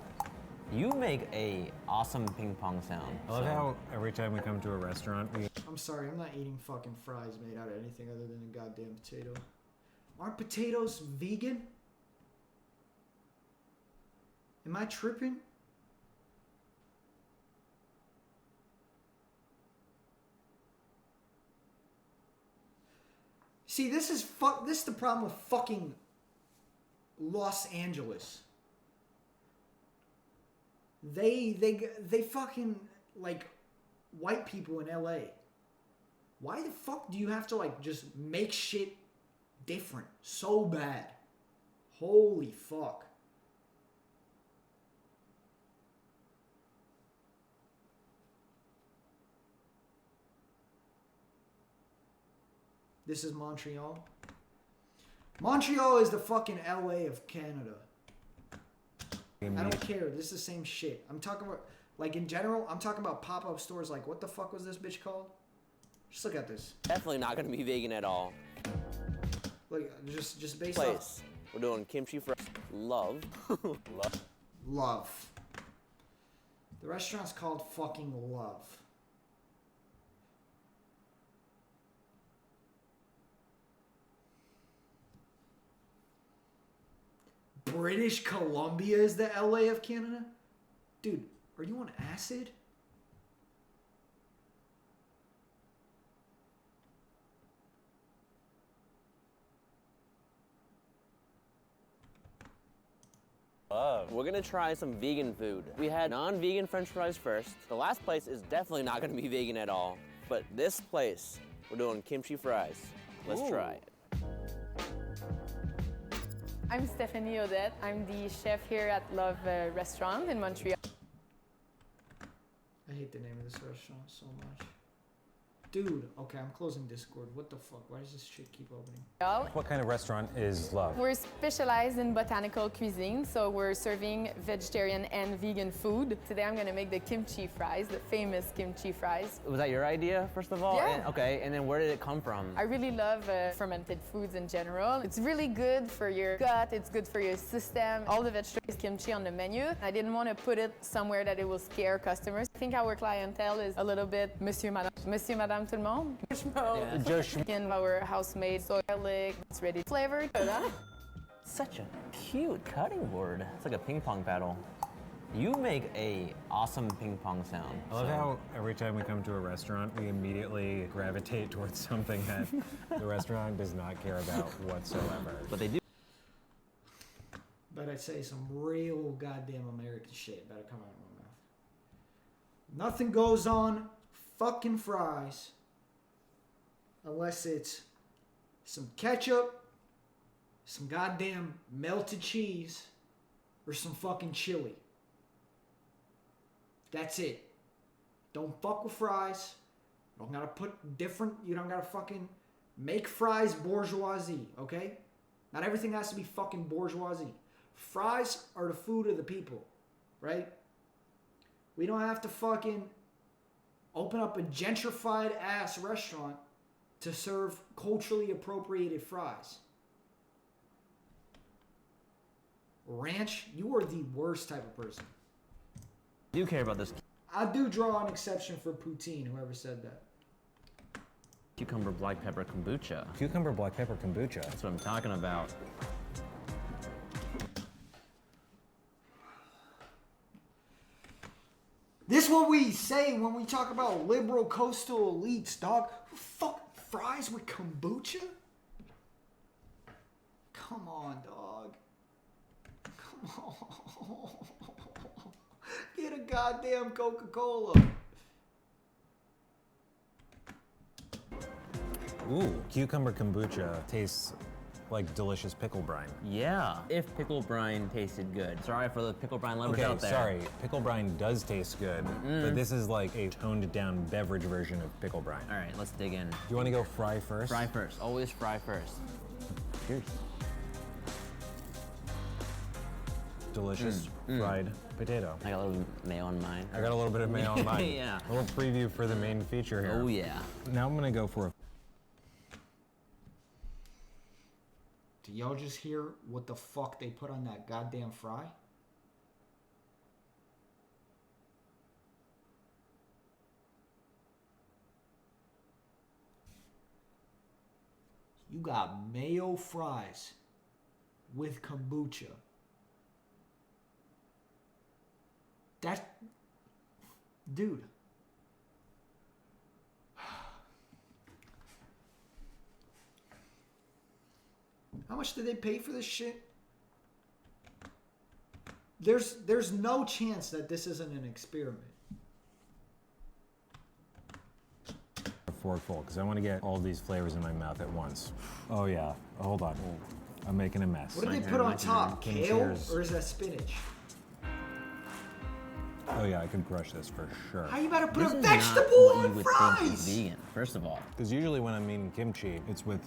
You make a awesome ping pong sound. I love how every time we come to a restaurant, I'm sorry, I'm not eating fucking fries made out of anything other than a goddamn potato. Aren't potatoes vegan? Am I tripping? See, this is the problem with fucking Los Angeles. They fucking like white people in LA. Why the fuck do you have to like just make shit different so bad? Holy fuck. This is Montreal. Montreal is the fucking LA of Canada. I don't care. This is the same shit. I'm talking about, like in general, I'm talking about pop-up stores like, what the fuck was this bitch called? Just look at this. Definitely not gonna be vegan at all. Look, just based Place. off. We're doing kimchi fries. Love. Love. The restaurant's called fucking Love. British Columbia is the LA of Canada? Dude, are you on acid? We're gonna try some vegan food. We had non-vegan French fries first. The last place is definitely not gonna be vegan at all. But this place, we're doing kimchi fries. Let's try it. I'm Stephanie Odette. I'm the chef here at Love Restaurant in Montreal. I hate the name of this restaurant so much. Dude, okay, I'm closing Discord. What the fuck? Why does this shit keep opening? What kind of restaurant is Love? We're specialized in botanical cuisine, so we're serving vegetarian and vegan food. Today I'm gonna make the kimchi fries, the famous kimchi fries. Was that your idea, first of all? Yeah. Okay, and then where did it come from? I really love fermented foods in general. It's really good for your gut, it's good for your system. All the vegetables kimchi on the menu. I didn't want to put it somewhere that it will scare customers. I think our clientele is a little bit Monsieur, Madame, tout le monde. In our house-made soy garlic, it's ready flavored. Such a cute cutting board. It's like a ping pong paddle. You make a awesome ping pong sound. I love how every time we come to a restaurant, we immediately gravitate towards something that the restaurant does not care about whatsoever. But they do. But I'd say some real goddamn American shit better come out of my mouth. Nothing goes on fucking fries unless it's some ketchup, some goddamn melted cheese, or some fucking chili. That's it. Don't fuck with fries. You don't gotta put different, you don't gotta fucking make fries bourgeoisie, okay? Not everything has to be fucking bourgeoisie. Fries are the food of the people, right? We don't have to fucking open up a gentrified ass restaurant to serve culturally appropriated fries. Ranch, you are the worst type of person. Do you care about this? I do draw an exception for poutine, whoever said that. Cucumber black pepper kombucha. Cucumber black pepper kombucha. That's what I'm talking about. This is what we say when we talk about liberal coastal elites, dog. Fuck fries with kombucha? Come on, dog. Come on. Get a goddamn Coca-Cola. Ooh, cucumber kombucha tastes like delicious pickle brine. Yeah, if pickle brine tasted good. Sorry for the pickle brine lovers out there. Sorry, pickle brine does taste good, but this is like a toned down beverage version of pickle brine. All right, let's dig in. Do you want to go fry first? Fry first, always fry first. Cheers. Delicious fried potato. I got a little mayo on mine. I got a little bit of mayo on mine. Yeah. A little preview for the main feature here. Oh yeah. Now I'm gonna go for a. Do y'all just hear what the fuck they put on that goddamn fry? You got mayo fries with kombucha. That, dude. How much did they pay for this shit? There's no chance that this isn't an experiment. A forkful, because I want to get all these flavors in my mouth at once. Oh yeah, hold on. I'm making a mess. What did they put on top? Kale or is that spinach? Oh yeah, I could crush this for sure. How you about to put This a is not vegetable what you on would fries? think is vegan, first of all. Because usually when I'm eating kimchi, it's with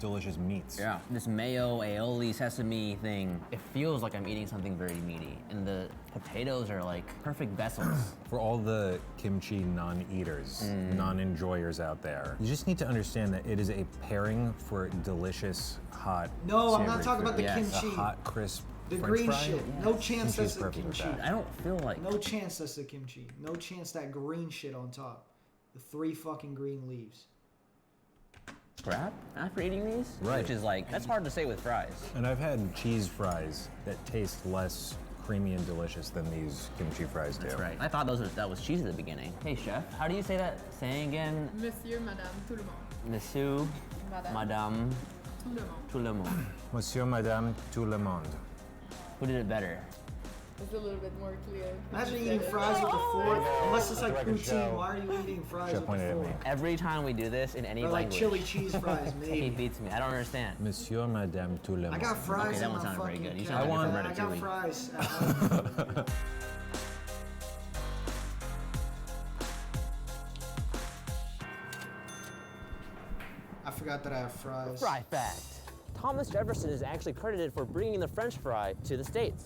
delicious meats. Yeah. This mayo, aioli, sesame thing, it feels like I'm eating something very meaty. And the potatoes are like perfect vessels. For all the kimchi non-eaters, non-enjoyers out there, you just need to understand that it is a pairing for delicious, hot, No, I'm not savory talking about the food. kimchi. A hot, crisp The French green fry? shit. No chance Kimchi's that's the perfect with kimchi. that. I don't feel like... No chance that's the kimchi. No chance that green shit on top. The 3 fucking green leaves. Crap after eating these? Right. Which is like, that's hard to say with fries. And I've had cheese fries that taste less creamy and delicious than these kimchi fries do. That's right. I thought that was cheese at the beginning. Hey chef, how do you say that saying again? Monsieur, Madame, tout le monde. Monsieur, Madame, Tout le monde. tout le monde. Monsieur, Madame, tout le monde. Who did it better? It's a little bit more clear. Imagine eating fries with a fork. Unless it's like Record poutine, show. why are you eating fries Chef with pointed a at fork? me. Every time we do this in any Or like language. chili cheese fries, He maybe. beats me. I don't understand. Monsieur, Madame, tout le monde. I got fries Okay, that in one my sounded very fucking good. You cabinet. sounded I different got Ratatouille. fries. forgot that I have fries. Fry fact. Thomas Jefferson is actually credited for bringing the French fry to the States.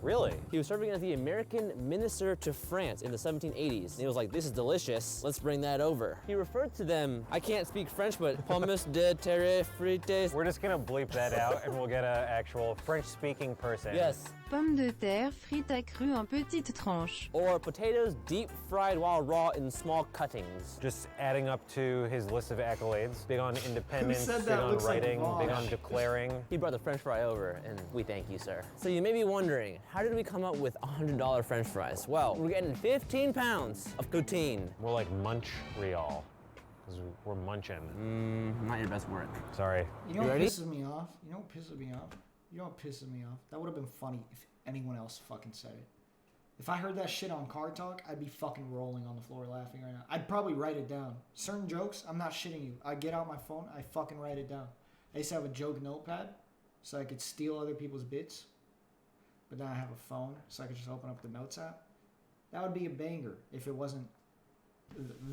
Really? He was serving as the American minister to France in the 1780s. And he was like, this is delicious, let's bring that over. He referred to them, I can't speak French, but pommes de terre frites. We're just gonna bleep that out and we'll get an actual French-speaking person. Yes. Pommes de terre frites à cru en petites tranches. Or potatoes deep fried while raw in small cuttings. Just adding up to his list of accolades. Big on independence, said big that on looks like writing, big Vosh? on declaring. He brought the French fry over, and we thank you, sir. So you may be wondering, how did we come up with $100 French fries? Well, we're getting 15 pounds of poutine. More like Montreal, because we're munching. Not your best work. Sorry. You know what pisses me off? You know what pisses me off? You know what pisses me off? That would have been funny if anyone else fucking said it. If I heard that shit on Car Talk, I'd be fucking rolling on the floor laughing right now. I'd probably write it down. Certain jokes, I'm not shitting you. I get out my phone, I fucking write it down. I used to have a joke notepad so I could steal other people's bits. But now I have a phone so I could just open up the Notes app. That would be a banger if it wasn't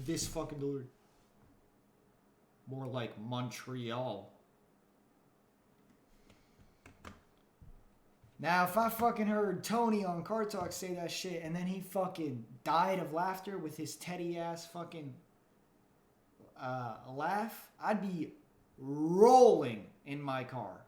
this fucking delivery. More like Montreal. Now, if I fucking heard Tony on Car Talk say that shit and then he fucking died of laughter with his Teddy ass fucking laugh, I'd be rolling in my car.